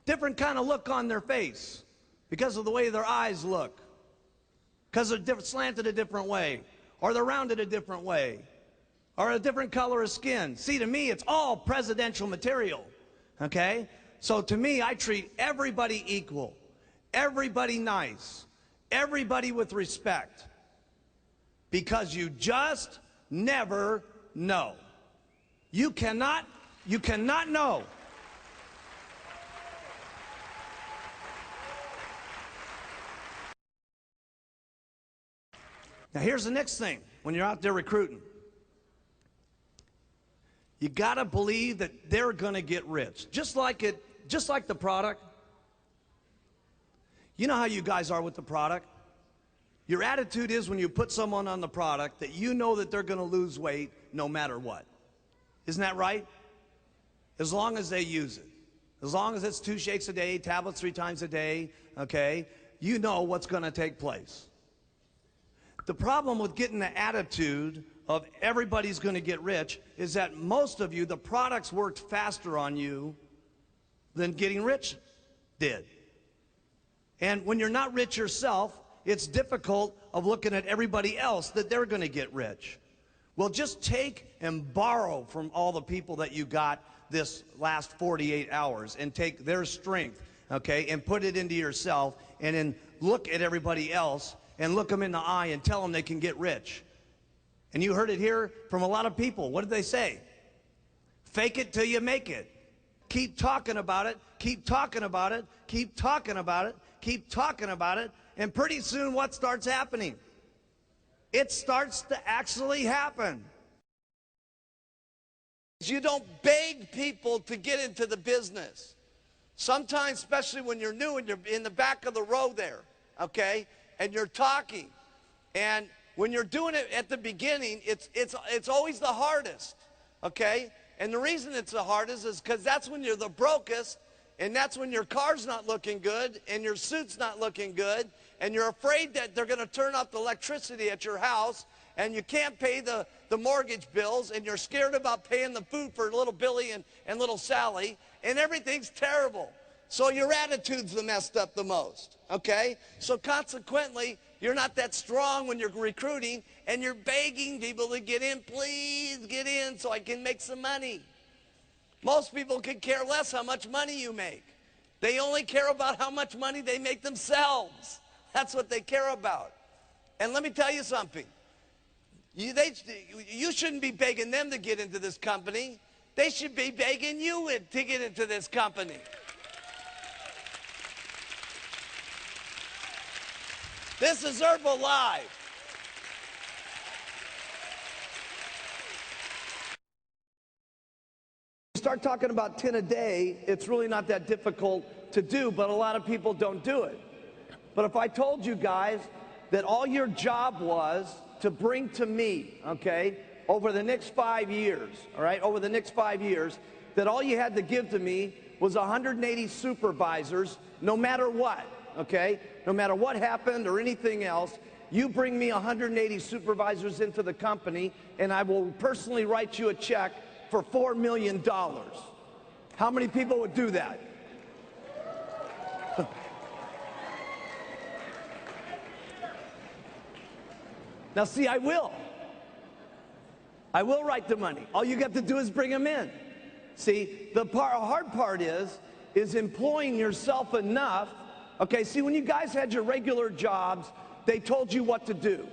Different kind of look on their face because of the way their eyes look, because they're slanted a different way, or they're rounded a different way, or a different color of skin. See, to me, it's all presidential material, okay? So to me, I treat everybody equal, everybody nice, everybody with respect, because you just never know. You cannot know. Now here's the next thing when you're out there recruiting. You gotta believe that they're gonna get rich. Just like the product. You know how you guys are with the product? Your attitude is when you put someone on the product that you know that they're gonna lose weight no matter what. Isn't that right? As long as they use it. As long as it's 2 shakes a day, tablets 3 times a day, okay, you know what's gonna take place. The problem with getting the attitude of everybody's gonna get rich is that most of you, the products worked faster on you than getting rich did. And when you're not rich yourself, it's difficult of looking at everybody else that they're gonna get rich. Well, just take and borrow from all the people that you got this last 48 hours and take their strength, okay, and put it into yourself, and then look at everybody else and look them in the eye and tell them they can get rich. And you heard it here from a lot of people. What did they say? Fake it till you make it. Keep talking about it, keep talking about it, keep talking about it, keep talking about it, and pretty soon what starts happening? It starts to actually happen. You don't beg people to get into the business. Sometimes, especially when you're new and you're in the back of the row there, okay, and you're talking, and when you're doing it at the beginning, it's always the hardest, okay? And the reason it's the hardest is because that's when you're the brokest, and that's when your car's not looking good, and your suit's not looking good, and you're afraid that they're going to turn off the electricity at your house, and you can't pay the mortgage bills, and you're scared about paying the food for little Billy and little Sally, and everything's terrible. So your attitude's the messed up the most, okay? So consequently, you're not that strong when you're recruiting, and you're begging people to get in. Please get in so I can make some money. Most people could care less how much money you make. They only care about how much money they make themselves. That's what they care about. And let me tell you something. You shouldn't be begging them to get into this company. They should be begging you to get into this company. This is Herbalife. Start talking about 10 a day, it's really not that difficult to do, but a lot of people don't do it. But if I told you guys that all your job was to bring to me, okay, over the next 5 years, all right, over the next 5 years, that all you had to give to me was 180 supervisors, no matter what, okay, no matter what happened or anything else, you bring me 180 supervisors into the company, and I will personally write you a check for $4 million. How many people would do that? Now see, I will write the money. All you got to do is bring them in. See, the hard part is employing yourself enough. Okay, see, when you guys had your regular jobs, they told you what to do,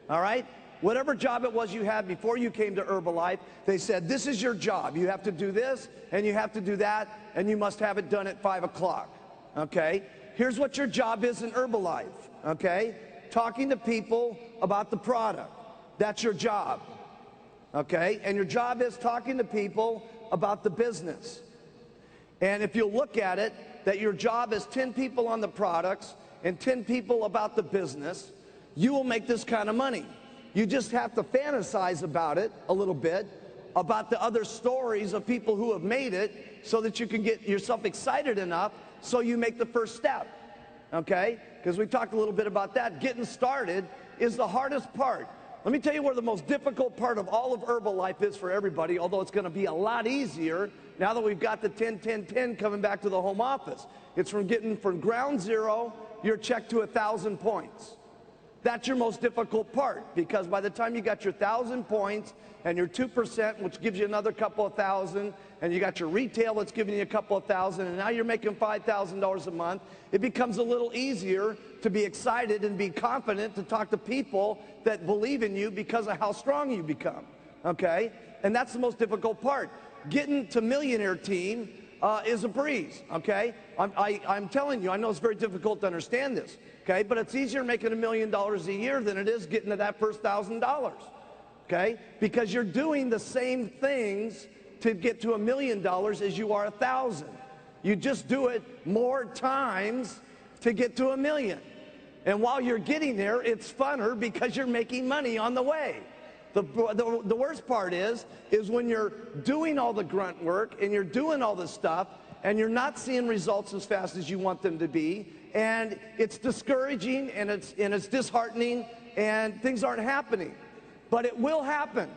all right? Whatever job it was you had before you came to Herbalife, they said, this is your job. You have to do this, and you have to do that, and you must have it done at 5 o'clock, okay? Here's what your job is in Herbalife, okay? Talking to people about the product. That's your job, okay? And your job is talking to people about the business. And if you look at it, that your job is 10 people on the products and 10 people about the business, you will make this kind of money. You just have to fantasize about it a little bit, about the other stories of people who have made it, so that you can get yourself excited enough so you make the first step, okay? Because we talked a little bit about that. Getting started is the hardest part. Let me tell you where the most difficult part of all of Herbalife is for everybody, although it's going to be a lot easier now that we've got the 10-10-10 coming back to the home office. It's from getting from ground zero, your check to 1,000 points. That's your most difficult part, because by the time you got your 1,000 points and your 2%, which gives you another couple of thousand, and you got your retail that's giving you a couple of thousand, and now you're making $5,000 a month, it becomes a little easier to be excited and be confident to talk to people that believe in you because of how strong you become, okay? And that's the most difficult part. Getting to millionaire team is a breeze, okay? I'm telling you, I know it's very difficult to understand this, okay? But it's easier making $1 million a year than it is getting to that first $1,000, okay? Because you're doing the same things to get to $1 million as you are 1,000. You just do it more times to get to $1 million. And while you're getting there, it's funner because you're making money on the way. The worst part is when you're doing all the grunt work and you're doing all this stuff and you're not seeing results as fast as you want them to be, and it's discouraging and it's disheartening and things aren't happening. But it will happen.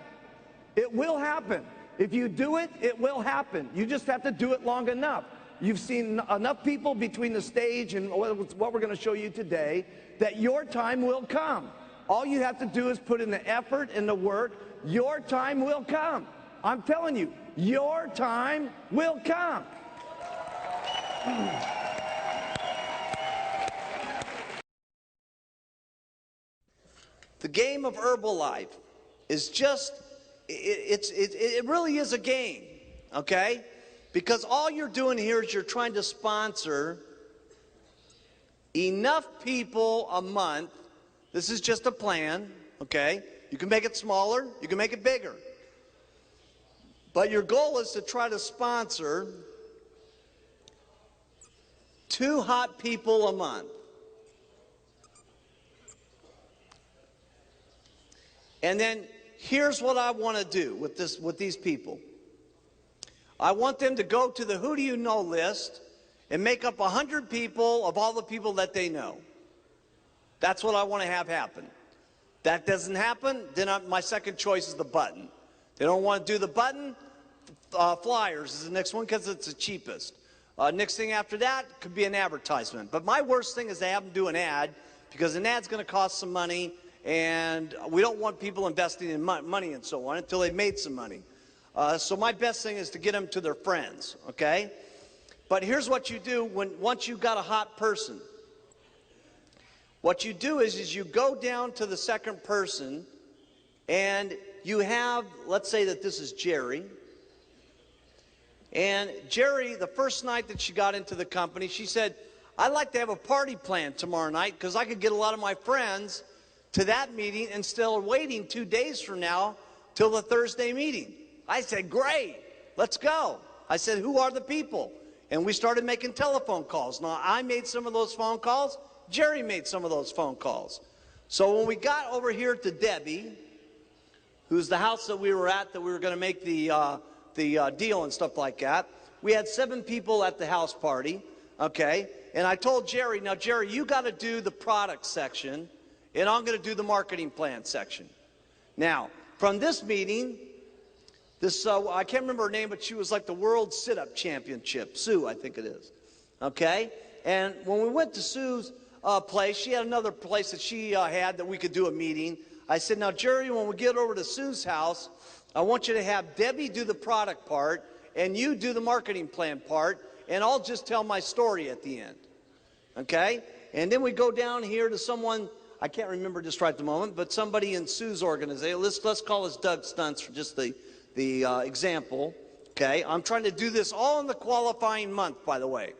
It will happen. If you do it, it will happen. You just have to do it long enough. You've seen enough people between the stage and what we're going to show you today that your time will come. All you have to do is put in the effort and the work. Your time will come. I'm telling you, your time will come. The game of Herbalife is just, it really is a game, okay? Because all you're doing here is you're trying to sponsor enough people a month. This is just a plan, okay? You can make it smaller, you can make it bigger. But your goal is to try to sponsor 2 hot people a month. And then here's what I want to do with these people. I want them to go to the Who Do You Know list and make up 100 people of all the people that they know. That's what I want to have happen. That doesn't happen, then my second choice is the button. They don't want to do the button, flyers is the next one because it's the cheapest. Next thing after that could be an advertisement. But my worst thing is to have them do an ad, because an ad's going to cost some money, and we don't want people investing in money and so on until they've made some money. So my best thing is to get them to their friends, okay? But here's what you do once you've got a hot person. What you do is you go down to the second person, and you have, let's say that this is Jerry. And Jerry, the first night that she got into the company, she said, I'd like to have a party planned tomorrow night because I could get a lot of my friends to that meeting instead of waiting 2 days from now till the Thursday meeting. I said, great, let's go. I said, who are the people? And we started making telephone calls. Now, I made some of those phone calls. Jerry made some of those phone calls. So when we got over here to Debbie, who's the house that we were at, that we were going to make the deal and stuff like that, we had 7 people at the house party, okay? And I told Jerry, now, Jerry, you got to do the product section, and I'm going to do the marketing plan section. Now, from this meeting, this, I can't remember her name, but she was like the World Sit-Up Championship. Sue, I think it is, okay? And when we went to Sue's place, she had another place that she had that we could do a meeting. I said, now, Jerry, when we get over to Sue's house, I want you to have Debbie do the product part, and you do the marketing plan part, and I'll just tell my story at the end, okay? And then we go down here to someone, I can't remember just right at the moment, but somebody in Sue's organization, let's call this Doug Stunts for just the example, okay? I'm trying to do this all in the qualifying month, by the way.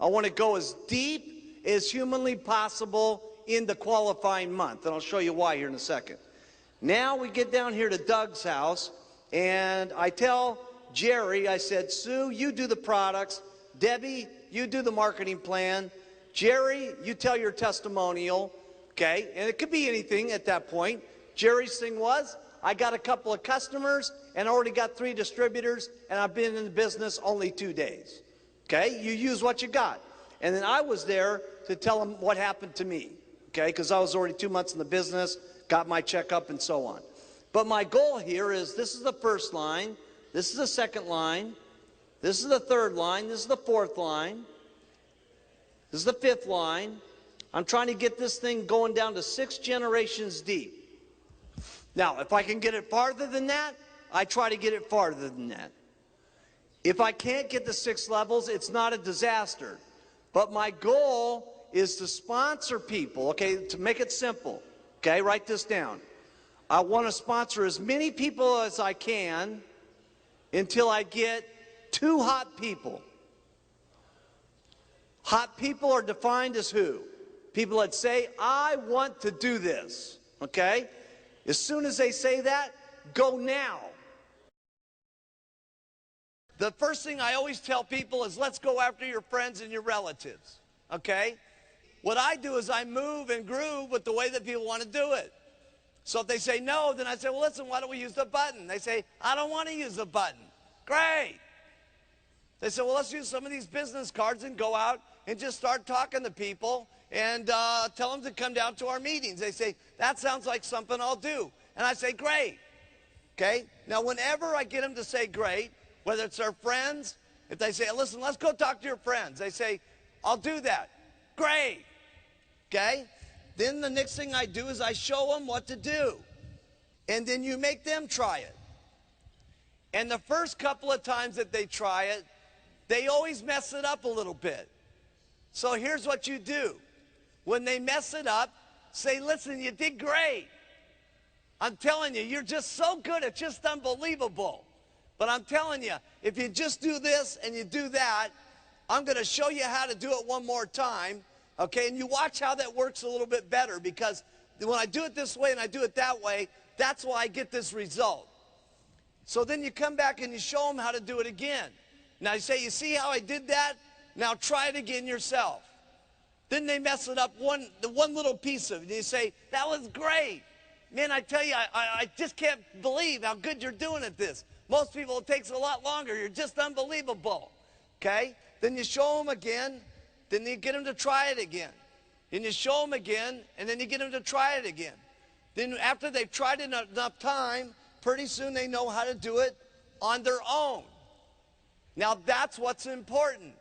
I want to go as deep as humanly possible in the qualifying month, and I'll show you why here in a second. Now we get down here to Doug's house, and I tell Jerry, I said, Sue, you do the products. Debbie, you do the marketing plan. Jerry, you tell your testimonial, okay? And it could be anything at that point. Jerry's thing was, I got a couple of customers and already got 3 distributors, and I've been in the business only 2 days, okay? You use what you got. And then I was there to tell them what happened to me, okay? Because I was already 2 months in the business, got my checkup and so on. But my goal here is this is the first line, this is the second line, this is the third line, this is the fourth line, this is the fifth line. I'm trying to get this thing going down to 6 generations deep. Now, if I can get it farther than that, I try to get it farther than that. If I can't get the 6 levels, it's not a disaster. But my goal is to sponsor people, okay, to make it simple. Okay, write this down. I want to sponsor as many people as I can until I get 2 hot people. Hot people are defined as who? People that say, I want to do this, okay? As soon as they say that, go now. The first thing I always tell people is let's go after your friends and your relatives, okay? What I do is I move and groove with the way that people want to do it. So if they say no, then I say, well, listen, why don't we use the button? They say, I don't want to use the button. Great. They say, well, let's use some of these business cards and go out and just start talking to people and tell them to come down to our meetings. They say, that sounds like something I'll do. And I say, great. Okay? Now, whenever I get them to say great, whether it's their friends, if they say, listen, let's go talk to your friends, they say, I'll do that. Great. Okay? Then the next thing I do is I show them what to do. And then you make them try it. And the first couple of times that they try it, they always mess it up a little bit. So here's what you do. When they mess it up, say, listen, you did great. I'm telling you, you're just so good, it's just unbelievable. But I'm telling you, if you just do this and you do that, I'm going to show you how to do it one more time, okay? And you watch how that works a little bit better, because when I do it this way and I do it that way, that's why I get this result. So then you come back and you show them how to do it again. Now you say, you see how I did that? Now try it again yourself. Then they mess it up one little piece of it. And you say, that was great. Man, I tell you, I just can't believe how good you're doing at this. Most people, it takes a lot longer. You're just unbelievable. Okay? Then you show them again. Then you get them to try it again. Then you show them again, and then you get them to try it again. Then after they've tried it enough time, pretty soon they know how to do it on their own. Now, that's what's important.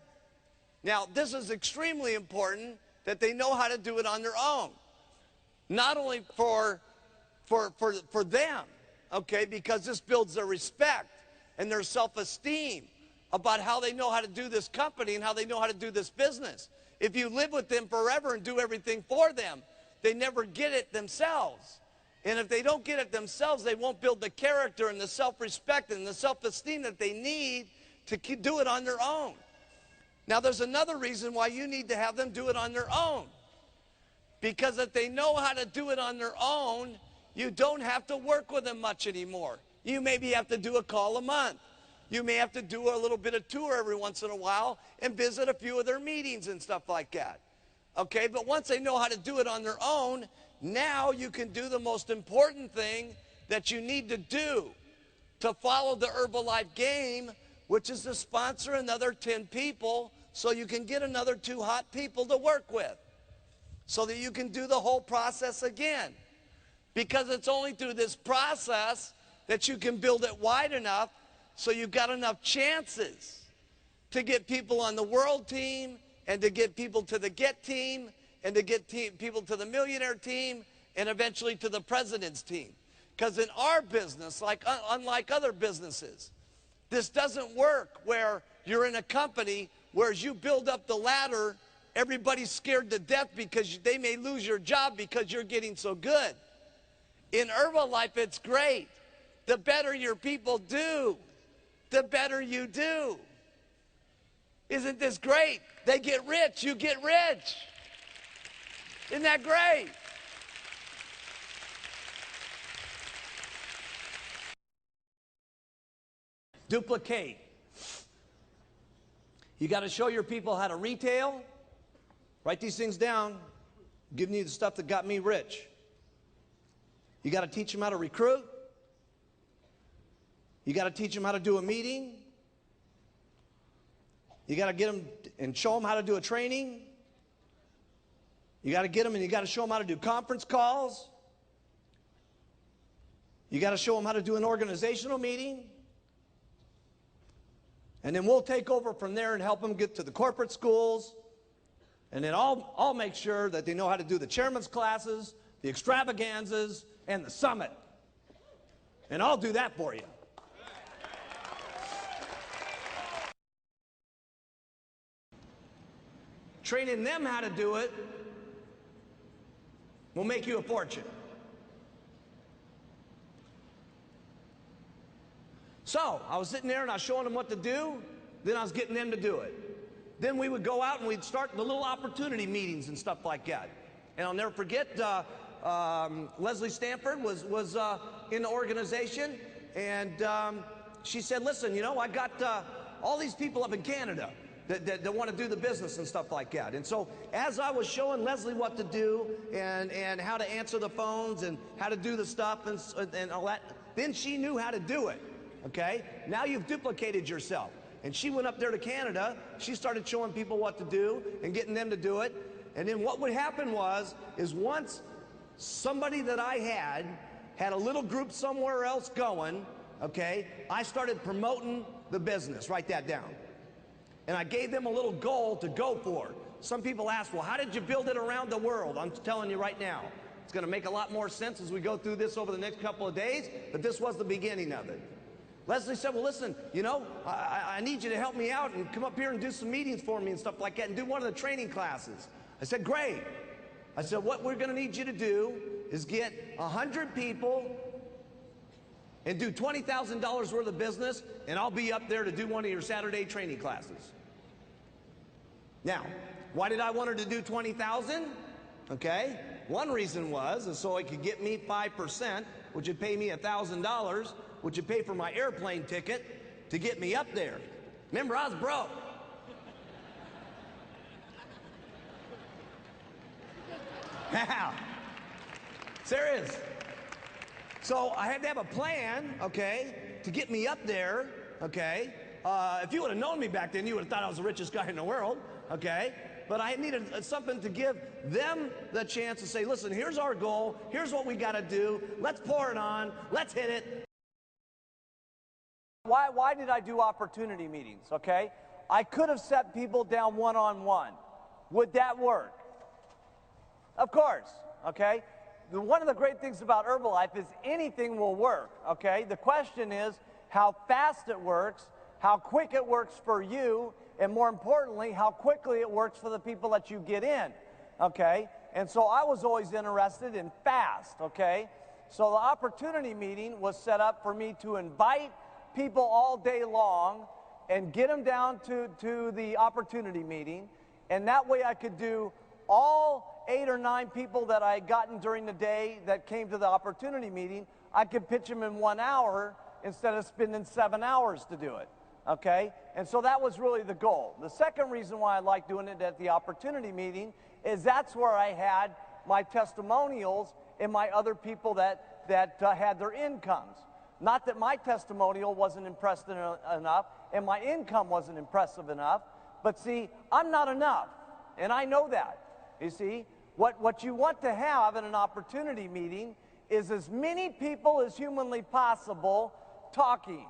Now, this is extremely important that they know how to do it on their own. Not only for them, okay, because this builds their respect and their self-esteem about how they know how to do this company and how they know how to do this business. If you live with them forever and do everything for them, they never get it themselves. And if they don't get it themselves, they won't build the character and the self-respect and the self-esteem that they need to do it on their own. Now, there's another reason why you need to have them do it on their own. Because if they know how to do it on their own, you don't have to work with them much anymore. You maybe have to do a call a month. You may have to do a little bit of tour every once in a while and visit a few of their meetings and stuff like that. Okay, but once they know how to do it on their own, now you can do the most important thing that you need to do to follow the Herbalife game, which is to sponsor another 10 people so you can get another 2 hot people to work with so that you can do the whole process again. Because it's only through this process that you can build it wide enough so you've got enough chances to get people on the world team and to get people to the GET team and to get people to the millionaire team and eventually to the president's team. Because in our business, unlike other businesses, this doesn't work where you're in a company where as you build up the ladder everybody's scared to death because they may lose your job because you're getting so good. In Herbalife, it's great. The better your people do, the better you do. Isn't this great? They get rich, you get rich. Isn't that great? Duplicate. You got to show your people how to retail. Write these things down. I'm giving you the stuff that got me rich. You got to teach them how to recruit. You got to teach them how to do a meeting. You got to get them and show them how to do a training. You got to get them and you got to show them how to do conference calls. You got to show them how to do an organizational meeting. And then we'll take over from there and help them get to the corporate schools. And then I'll make sure that they know how to do the chairman's classes, the extravaganzas, and the summit. And I'll do that for you. Training them how to do it will make you a fortune. So I was sitting there and I was showing them what to do, then I was getting them to do it. Then we would go out and we'd start the little opportunity meetings and stuff like that. And I'll never forget, Leslie Stanford was in the organization, and she said, listen, you know, I got all these people up in Canada that want to do the business and stuff like that. And so as I was showing Leslie what to do and how to answer the phones and how to do the stuff and all that, then she knew how to do it. Okay? Now you've duplicated yourself. And she went up there to Canada. She started showing people what to do and getting them to do it. And then what would happen is once somebody that I had a little group somewhere else going, okay, I started promoting the business. Write that down. And I gave them a little goal to go for. Some people ask, well, how did you build it around the world? I'm telling you right now. It's going to make a lot more sense as we go through this over the next couple of days, but this was the beginning of it. Leslie said, well, listen, you know, I need you to help me out and come up here and do some meetings for me and stuff like that and do one of the training classes. I said, great. I said, what we're going to need you to do is get 100 people and do $20,000 worth of business, and I'll be up there to do one of your Saturday training classes. Now, why did I want her to do 20,000? Okay, one reason is so it could get me 5%, which would pay me $1,000, which would pay for my airplane ticket to get me up there. Remember, I was broke. Now, serious. So I had to have a plan, okay, to get me up there, okay. If you would have known me back then, you would have thought I was the richest guy in the world, okay. But I needed something to give them the chance to say, listen, here's our goal, here's what we got to do, let's pour it on, let's hit it. Why did I do opportunity meetings, okay? I could have set people down one-on-one. Would that work? Of course, okay? One of the great things about Herbalife is anything will work, okay? The question is how fast it works, how quick it works for you, and more importantly, how quickly it works for the people that you get in, okay? And so I was always interested in fast, okay? So the opportunity meeting was set up for me to invite people all day long and get them down to the opportunity meeting, and that way I could do all 8 or 9 people that I had gotten during the day that came to the opportunity meeting. I could pitch them in 1 hour instead of spending 7 hours to do it, okay? And so that was really the goal. The second reason why I like doing it at the opportunity meeting is that's where I had my testimonials and my other people that had their incomes. Not that my testimonial wasn't impressive enough and my income wasn't impressive enough, but see, I'm not enough, and I know that. You see, what you want to have in an opportunity meeting is as many people as humanly possible talking,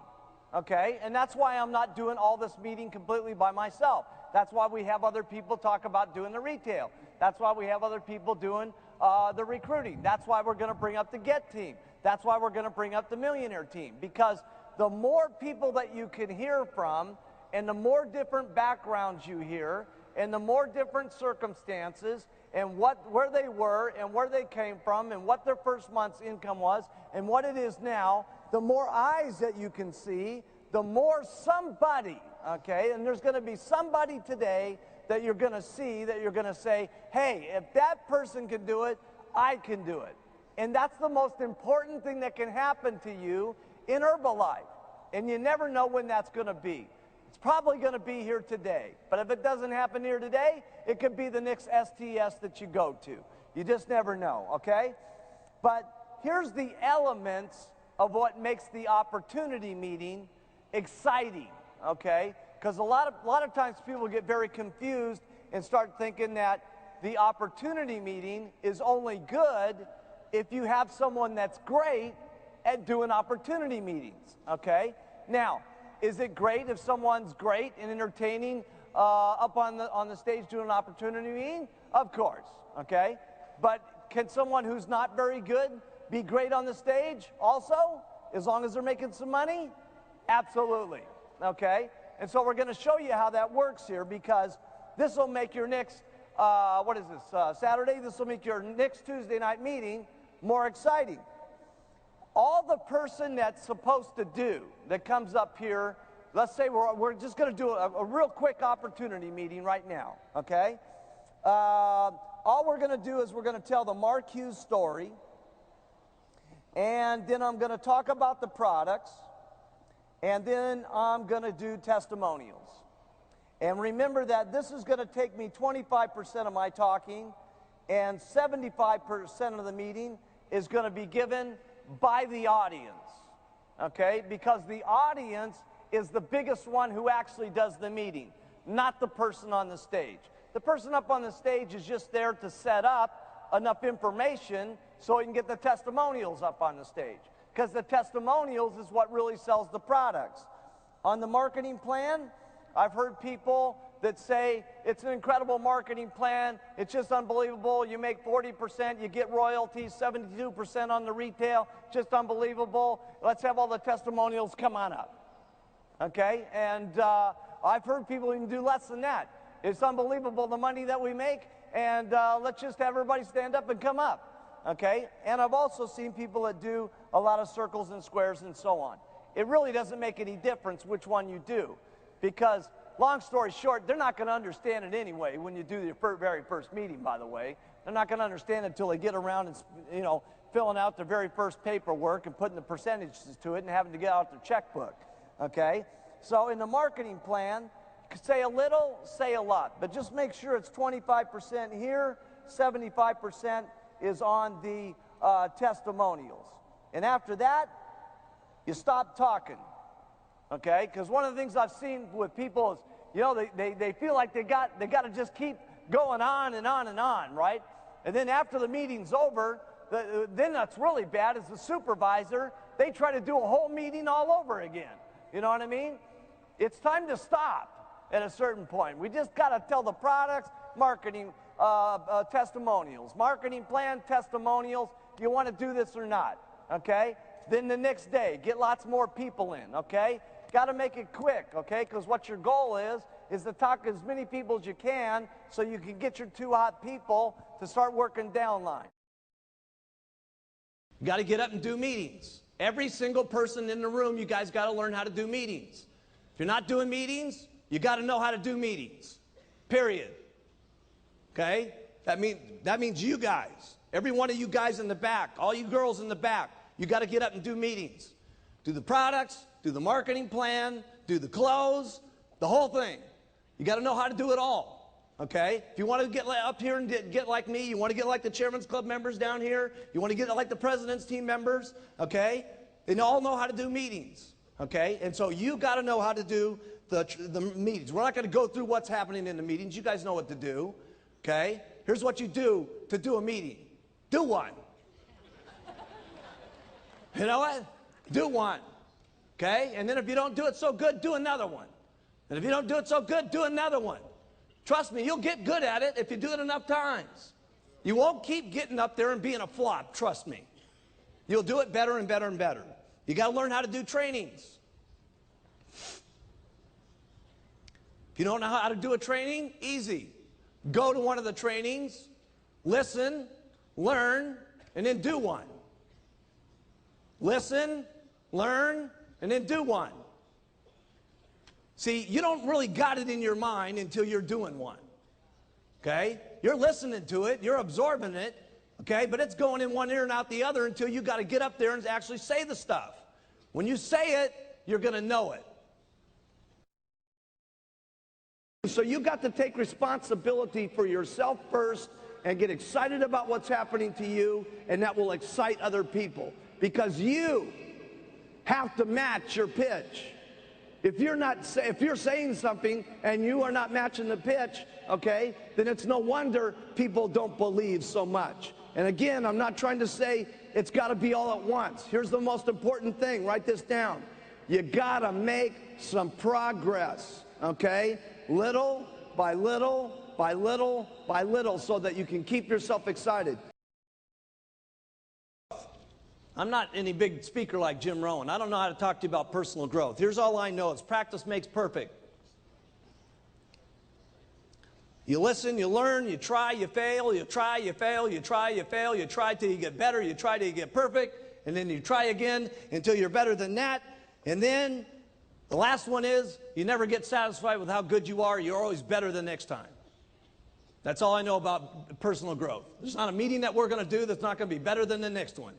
okay? And that's why I'm not doing all this meeting completely by myself. That's why we have other people talk about doing the retail. That's why we have other people doing the recruiting. That's why we're going to bring up the Get team. That's why we're going to bring up the Millionaire team, because the more people that you can hear from and the more different backgrounds you hear and the more different circumstances and where they were and where they came from and what their first month's income was and what it is now, the more eyes that you can see, the more somebody, okay, and there's going to be somebody today that you're going to see that you're going to say, hey, if that person can do it, I can do it. And that's the most important thing that can happen to you in Herbalife. And you never know when that's going to be. It's probably going to be here today. But if it doesn't happen here today, it could be the next STS that you go to. You just never know, okay? But here's the elements of what makes the opportunity meeting exciting, okay? Because a lot of times people get very confused and start thinking that the opportunity meeting is only good if you have someone that's great at doing opportunity meetings, okay? Now, is it great if someone's great and entertaining up on the stage doing an opportunity meeting? Of course, okay? But can someone who's not very good be great on the stage also, as long as they're making some money? Absolutely, okay? And so we're going to show you how that works here, because this will make your next, what is this, Saturday? This will make your next Tuesday night meeting more exciting. All the person that's supposed to do that comes up here, let's say we're just going to do a real quick opportunity meeting right now, okay? All we're going to do is we're going to tell the Mark Hughes story, and then I'm going to talk about the products, and then I'm going to do testimonials. And remember that this is going to take me 25% of my talking, and 75% of the meeting is going to be given by the audience, okay? Because the audience is the biggest one who actually does the meeting, not the person on the stage. The person up on the stage is just there to set up enough information so he can get the testimonials up on the stage, because the testimonials is what really sells the products. On the marketing plan, I've heard people that say it's an incredible marketing plan, it's just unbelievable, you make 40%, you get royalties, 72% on the retail, just unbelievable, let's have all the testimonials, come on up, okay? And I've heard people even do less than that. It's unbelievable the money that we make, and let's just have everybody stand up and come up, okay? And I've also seen people that do a lot of circles and squares and so on. It really doesn't make any difference which one you do, because long story short, they're not going to understand it anyway when you do your very first meeting, by the way. They're not going to understand it until they get around and, you know, filling out their very first paperwork and putting the percentages to it and having to get out their checkbook, okay? So in the marketing plan, say a little, say a lot, but just make sure it's 25% here, 75% is on the testimonials. And after that, you stop talking. Okay, because one of the things I've seen with people is, you know, they feel like they got to just keep going on and on and on, right? And then after the meeting's over, then that's really bad is the supervisor, they try to do a whole meeting all over again. You know what I mean? It's time to stop at a certain point. We just got to tell the products, marketing, testimonials, marketing plan, testimonials, you want to do this or not, okay? Then the next day, get lots more people in, okay? Got to make it quick, okay? Because what your goal is to talk to as many people as you can so you can get your two hot people to start working downline. You got to get up and do meetings. Every single person in the room, you guys got to learn how to do meetings. If you're not doing meetings, you got to know how to do meetings, period. Okay? That means you guys, every one of you guys in the back, all you girls in the back, you got to get up and do meetings. Do the products, do the marketing plan, do the clothes, the whole thing. You got to know how to do it all, okay? If you want to get up here and get like me, you want to get like the Chairman's Club members down here, you want to get like the President's Team members, okay? They all know how to do meetings, okay? And so you got to know how to do the meetings. We're not going to go through what's happening in the meetings. You guys know what to do, okay? Here's what you do to do a meeting. Do one. You know what? Do one, okay? And then if you don't do it so good, do another one. And if you don't do it so good, do another one. Trust me, you'll get good at it if you do it enough times. You won't keep getting up there and being a flop, trust me. You'll do it better and better and better. You got to learn how to do trainings. If you don't know how to do a training, easy. Go to one of the trainings, listen, learn, and then do one. Listen, learn, and then do one. See, you don't really got it in your mind until you're doing one. Okay? You're listening to it, you're absorbing it, okay? But it's going in one ear and out the other until you got to get up there and actually say the stuff. When you say it, you're going to know it. So you got to take responsibility for yourself first and get excited about what's happening to you, and that will excite other people. Because you have to match your pitch. If you're saying something and you are not matching the pitch, okay, then it's no wonder people don't believe so much. And again, I'm not trying to say it's got to be all at once. Here's the most important thing. Write this down. You got to make some progress, okay? Little by little by little by little, so that you can keep yourself excited. I'm not any big speaker like Jim Rohn. I don't know how to talk to you about personal growth. Here's all I know is practice makes perfect. You listen, you learn, you try, you fail, you try, you fail, you try, you fail, you try till you get better, you try till you get perfect, and then you try again until you're better than that. And then the last one is you never get satisfied with how good you are. You're always better the next time. That's all I know about personal growth. There's not a meeting that we're going to do that's not going to be better than the next one.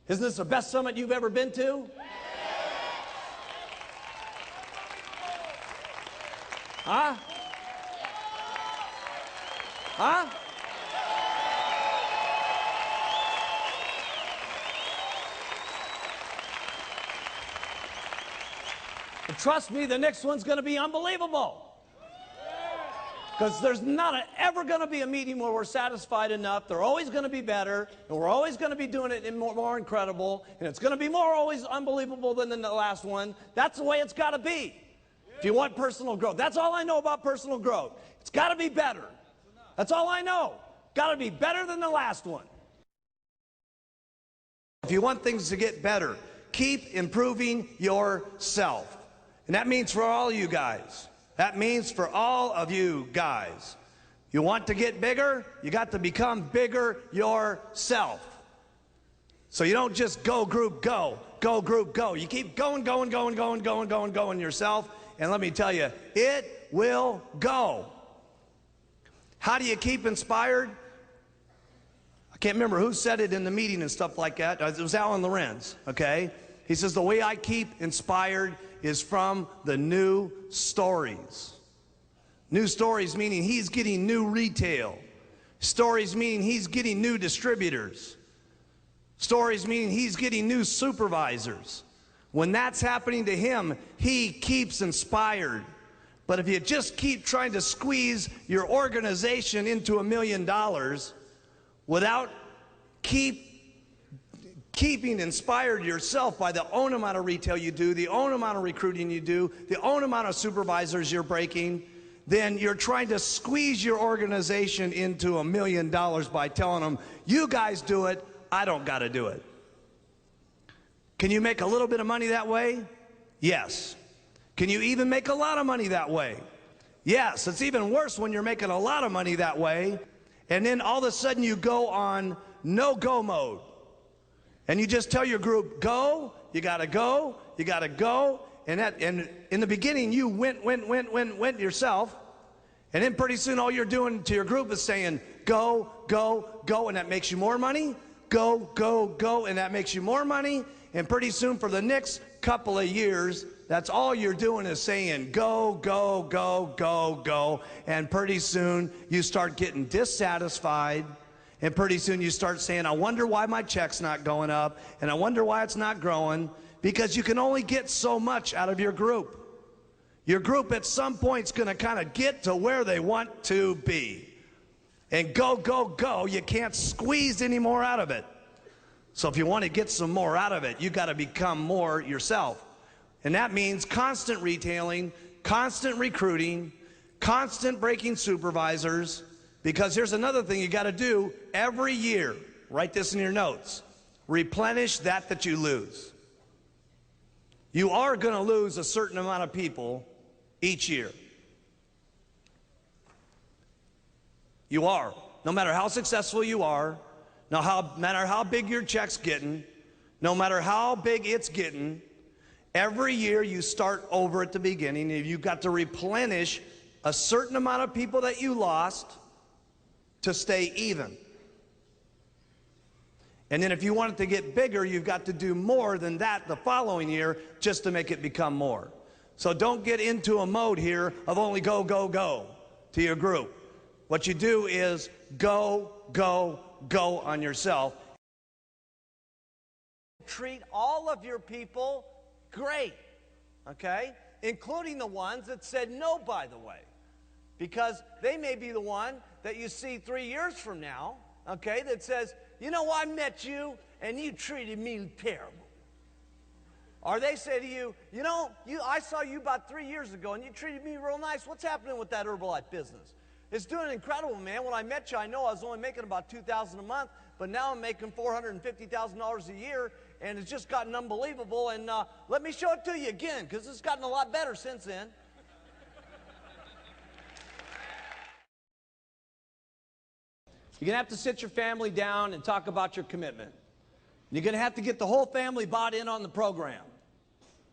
Isn't this the best summit you've ever been to? Huh? Huh? And trust me, the next one's going to be unbelievable. Because there's not ever going to be a meeting where we're satisfied enough. They're always going to be better, and we're always going to be doing it in more incredible, and it's going to be always unbelievable than the last one. That's the way it's got to be if you want personal growth. That's all I know about personal growth. It's got to be better. That's all I know. Got to be better than the last one. If you want things to get better, keep improving yourself. And that means for all you guys. That means for all of you guys. You want to get bigger? You got to become bigger yourself. So you don't just go group go, go group go. You keep going yourself, and let me tell you, it will go. How do you keep inspired? I can't remember who said it in the meeting and stuff like that. It was Alan Lorenz, okay? He says, the way I keep inspired is from the new stories. New stories meaning he's getting new retail. Stories meaning he's getting new distributors. Stories meaning he's getting new supervisors. When that's happening to him, he keeps inspired. But if you just keep trying to squeeze your organization into $1 million without keeping inspired yourself by the own amount of retail you do, the own amount of recruiting you do, the own amount of supervisors you're breaking, then you're trying to squeeze your organization into $1 million by telling them, you guys do it, I don't got to do it. Can you make a little bit of money that way? Yes. Can you even make a lot of money that way? Yes. It's even worse when you're making a lot of money that way, and then all of a sudden you go on no-go mode. And you just tell your group, go, you gotta go, you gotta go. And in the beginning, you went yourself. And then pretty soon all you're doing to your group is saying, go, go, go, and that makes you more money. Go, go, go, and that makes you more money. And pretty soon for the next couple of years, that's all you're doing is saying, go, go, go, go, go. And pretty soon you start getting dissatisfied. And pretty soon you start saying, I wonder why my check's not going up, and I wonder why it's not growing, because you can only get so much out of your group. Your group at some point is going to kind of get to where they want to be. And go, go, go, you can't squeeze any more out of it. So if you want to get some more out of it, you got to become more yourself. And that means constant retailing, constant recruiting, constant breaking supervisors. Because here's another thing you got to do every year. Write this in your notes. Replenish that you lose. You are going to lose a certain amount of people each year. You are. No matter how successful you are, no matter how big your check's getting, no matter how big it's getting, every year you start over at the beginning, and you've got to replenish a certain amount of people that you lost to stay even. And then if you want it to get bigger, you've got to do more than that the following year just to make it become more. So don't get into a mode here of only go, go, go to your group. What you do is go, go, go on yourself. Treat all of your people great, okay? Including the ones that said no, by the way. Because they may be the one that you see 3 years from now, okay, that says, you know, I met you and you treated me terrible. Or they say to you, you know, I saw you about 3 years ago and you treated me real nice. What's happening with that Herbalife business? It's doing incredible, man. When I met you, I know I was only making about $2,000 a month, but now I'm making $450,000 a year, and it's just gotten unbelievable. And let me show it to you again, because it's gotten a lot better since then. You're going to have to sit your family down and talk about your commitment. You're going to have to get the whole family bought in on the program,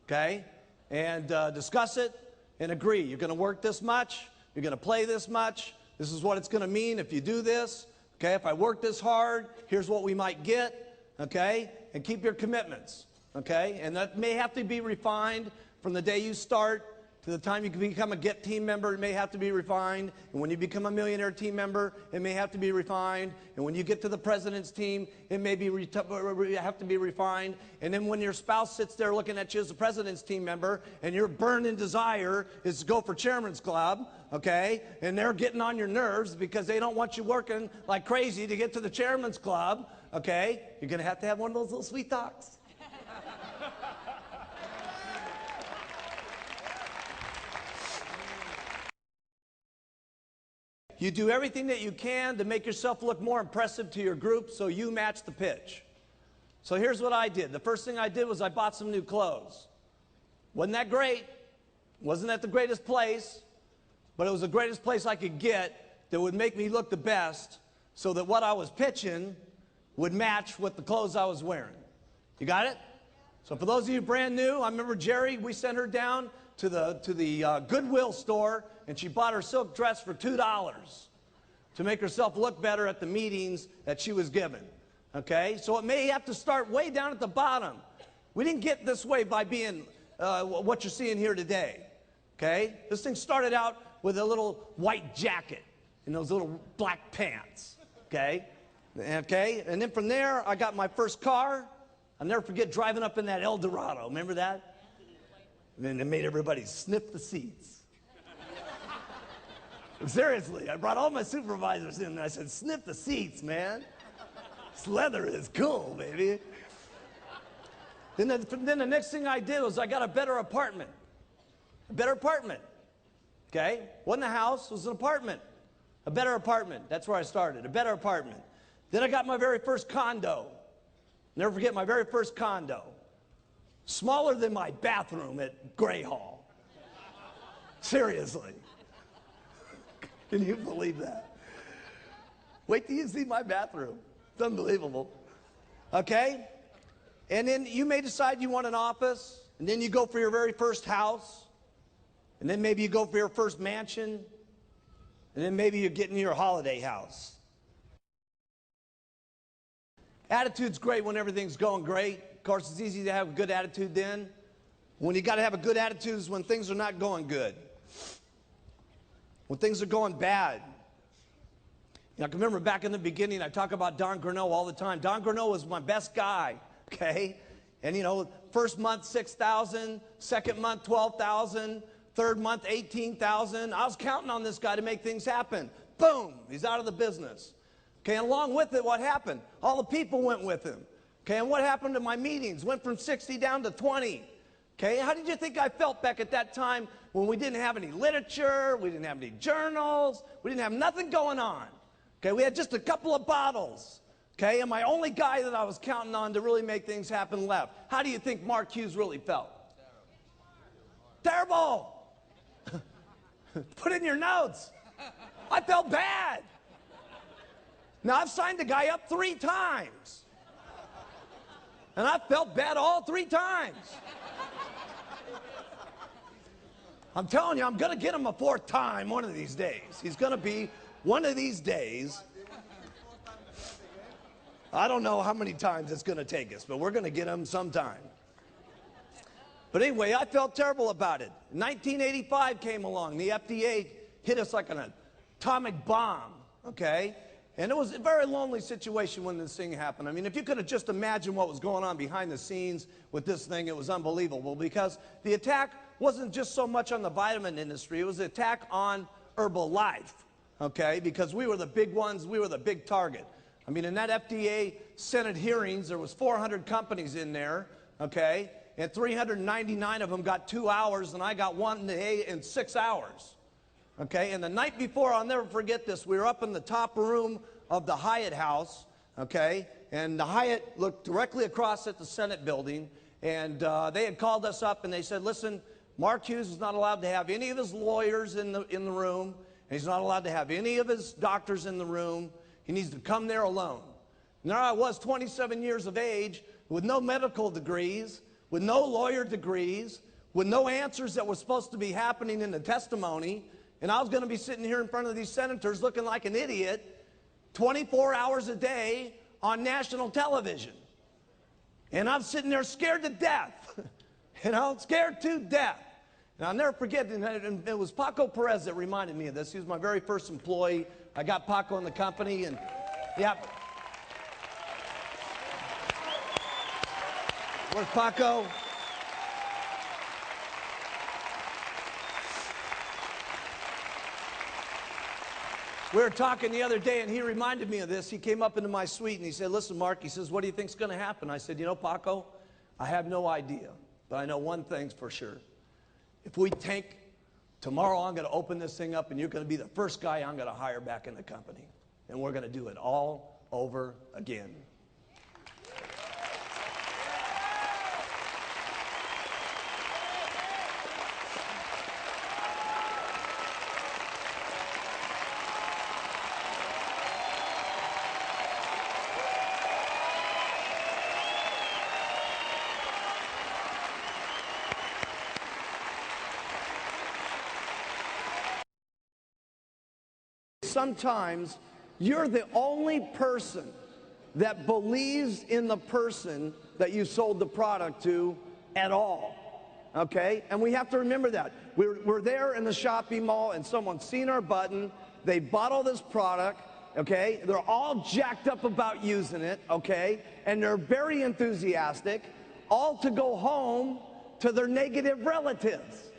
okay? And discuss it and agree. You're going to work this much. You're going to play this much. This is what it's going to mean if you do this. Okay, if I work this hard, here's what we might get. Okay, and keep your commitments. Okay, and that may have to be refined from the day you start to the time you can become a GET team member. It may have to be refined. And when you become a millionaire team member, it may have to be refined. And when you get to the president's team, it may have to be refined. And then when your spouse sits there looking at you as a president's team member, and your burning desire is to go for chairman's club, okay, and they're getting on your nerves because they don't want you working like crazy to get to the chairman's club, okay, you're going to have one of those little sweet talks. You do everything that you can to make yourself look more impressive to your group so you match the pitch. So here's what I did. The first thing I did was I bought some new clothes. Wasn't that great? Wasn't that the greatest place? But it was the greatest place I could get that would make me look the best so that what I was pitching would match with the clothes I was wearing. You got it? So for those of you brand new, I remember Jerry, we sent her down to the Goodwill store, and she bought her silk dress for $2 to make herself look better at the meetings that she was given. Okay? So it may have to start way down at the bottom. We didn't get this way by being what you're seeing here today. Okay? This thing started out with a little white jacket and those little black pants. Okay? Okay? And then from there, I got my first car. I'll never forget driving up in that El Dorado. Remember that? And then it made everybody sniff the seats. Seriously, I brought all my supervisors in and I said, sniff the seats, man. This leather is cool, baby. Then the next thing I did was I got a better apartment. A better apartment. Okay? Wasn't a house, it was an apartment. A better apartment. That's where I started. A better apartment. Then I got my very first condo. Never forget my very first condo. Smaller than my bathroom at Gray Hall. Seriously. Can you believe that? Wait till you see my bathroom. It's unbelievable. Okay? And then you may decide you want an office, and then you go for your very first house, and then maybe you go for your first mansion, and then maybe you're getting your holiday house. Attitude's great when everything's going great. Of course, it's easy to have a good attitude then. When you got to have a good attitude is when things are not going good. When things are going bad. I can remember back in the beginning, I talk about Don Grano all the time. Don Grano was my best guy, okay? And, you know, first month, 6,000, second month, 12,000, third month, 18,000. I was counting on this guy to make things happen. Boom, he's out of the business. Okay, and along with it, what happened? All the people went with him. Okay, and what happened to my meetings? Went from 60 down to 20. Okay, how did you think I felt back at that time when we didn't have any literature, we didn't have any journals, we didn't have nothing going on? Okay, we had just a couple of bottles. Okay, and my only guy that I was counting on to really make things happen left. How do you think Mark Hughes really felt? Terrible. Put it in your notes. I felt bad. Now, I've signed the guy up 3 times. And I felt bad all 3 times. I'm telling you, I'm going to get him a 4th time one of these days. He's going to be one of these days. I don't know how many times it's going to take us, but we're going to get him sometime. But anyway, I felt terrible about it. 1985 came along. The FDA hit us like an atomic bomb, okay? And it was a very lonely situation when this thing happened. I mean, if you could have just imagined what was going on behind the scenes with this thing, it was unbelievable, because the attack wasn't just so much on the vitamin industry, it was an attack on Herbalife, okay? Because we were the big ones, we were the big target. I mean, in that FDA Senate hearings, there was 400 companies in there, okay? And 399 of them got 2 hours, and I got 1 day in 6 hours. Okay, and the night before, I'll never forget this, we were up in the top room of the Hyatt House, okay, and the Hyatt looked directly across at the Senate building, and they had called us up and they said, listen, Mark Hughes is not allowed to have any of his lawyers in the room, and he's not allowed to have any of his doctors in the room. He needs to come there alone. And there I was, 27 years of age, with no medical degrees, with no lawyer degrees, with no answers that were supposed to be happening in the testimony. And I was going to be sitting here in front of these senators looking like an idiot 24 hours a day on national television. And I'm sitting there scared to death, you know, scared to death. And I'll never forget, and it was Paco Perez that reminded me of this. He was my very first employee. I got Paco in the company, and yeah. Where's Paco? We were talking the other day, and he reminded me of this. He came up into my suite, and he said, listen, Mark, he says, what do you think's going to happen? I said, you know, Paco, I have no idea, but I know one thing's for sure. If we tank, tomorrow I'm going to open this thing up, and you're going to be the first guy I'm going to hire back in the company. And we're going to do it all over again. Sometimes you're the only person that believes in the person that you sold the product to at all, okay? And we have to remember that. We're there in the shopping mall, and someone's seen our button. They bought all this product, okay? They're all jacked up about using it, okay? And they're very enthusiastic, all to go home to their negative relatives,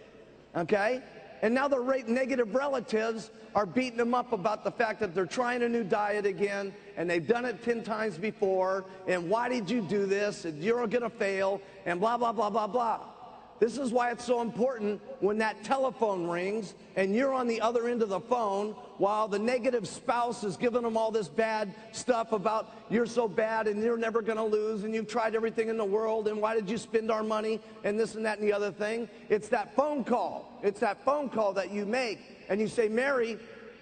okay? And now the negative relatives are beating them up about the fact that they're trying a new diet again, and they've done it 10 times before, and why did you do this, and you're gonna fail, and blah, blah, blah, blah, blah. This is why it's so important when that telephone rings and you're on the other end of the phone while the negative spouse is giving them all this bad stuff about you're so bad and you're never going to lose and you've tried everything in the world and why did you spend our money and this and that and the other thing. It's that phone call. It's that phone call that you make and you say, Mary,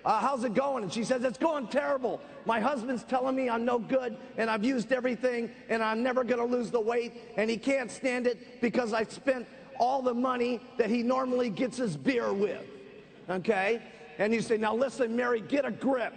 how's it going? And she says, it's going terrible. My husband's telling me I'm no good and I've used everything and I'm never going to lose the weight and he can't stand it because I spent all the money that he normally gets his beer with, okay? And you say, now listen, Mary, get a grip,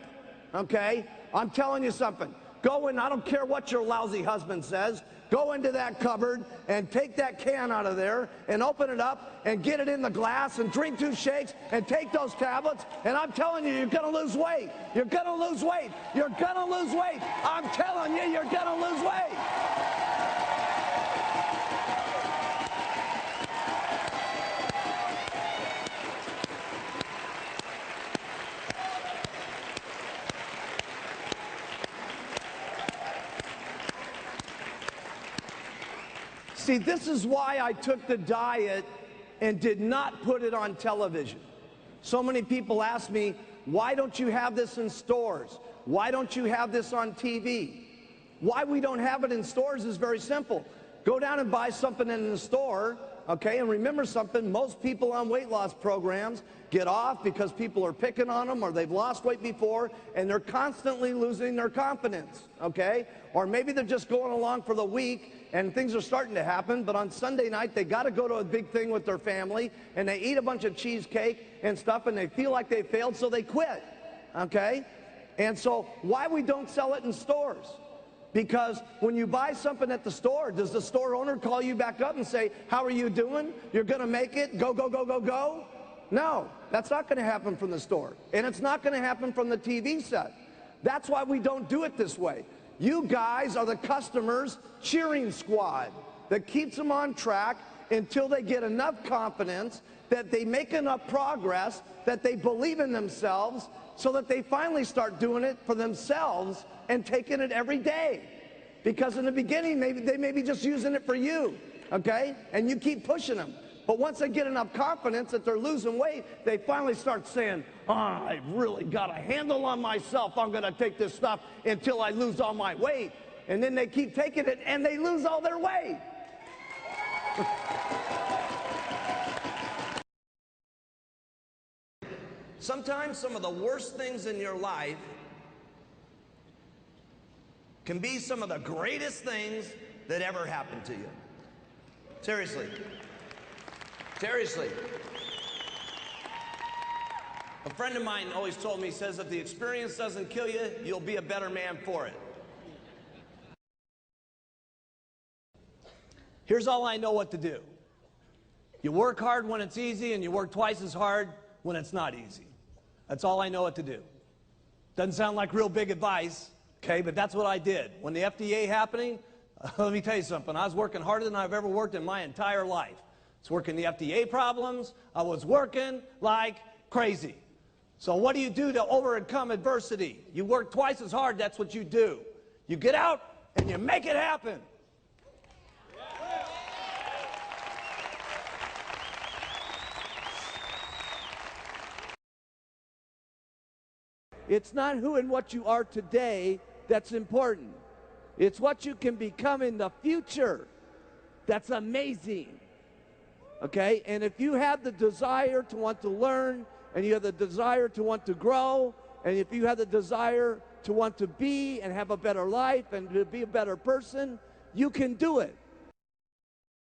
okay? I'm telling you something. Go in, I don't care what your lousy husband says, go into that cupboard and take that can out of there and open it up and get it in the glass and drink 2 shakes and take those tablets. And I'm telling you, you're gonna lose weight. You're gonna lose weight. You're gonna lose weight. I'm telling you, you're gonna lose weight. See, this is why I took the diet and did not put it on television. So many people ask me, why don't you have this in stores? Why don't you have this on TV? Why we don't have it in stores is very simple. Go down and buy something in the store, okay? And remember something, most people on weight loss programs get off because people are picking on them or they've lost weight before and they're constantly losing their confidence, okay? Or maybe they're just going along for the week and things are starting to happen, but on Sunday night they got to go to a big thing with their family and they eat a bunch of cheesecake and stuff and they feel like they failed, so they quit, okay? And so why we don't sell it in stores? Because when you buy something at the store, does the store owner call you back up and say, how are you doing? You're going to make it? Go, go, go, go, go? No, that's not going to happen from the store. And it's not going to happen from the TV set. That's why we don't do it this way. You guys are the customers' cheering squad that keeps them on track until they get enough confidence that they make enough progress, that they believe in themselves, so that they finally start doing it for themselves and taking it every day. Because in the beginning, they may be just using it for you, okay? And you keep pushing them. But once they get enough confidence that they're losing weight, they finally start saying, I've really got a handle on myself. I'm going to take this stuff until I lose all my weight. And then they keep taking it and they lose all their weight. Sometimes some of the worst things in your life can be some of the greatest things that ever happened to you. Seriously. Seriously. A friend of mine always told me, he says, if the experience doesn't kill you, you'll be a better man for it. Here's all I know what to do. You work hard when it's easy, and you work twice as hard when it's not easy. That's all I know what to do. Doesn't sound like real big advice, okay, but that's what I did. When the FDA happening, let me tell you something. I was working harder than I've ever worked in my entire life. I was working the FDA problems. I was working like crazy. So what do you do to overcome adversity? You work twice as hard. That's what you do. You get out and you make it happen. It's not who and what you are today that's important. It's what you can become in the future that's amazing. Okay? And if you have the desire to want to learn, and you have the desire to want to grow, and if you have the desire to want to be and have a better life and to be a better person, you can do it.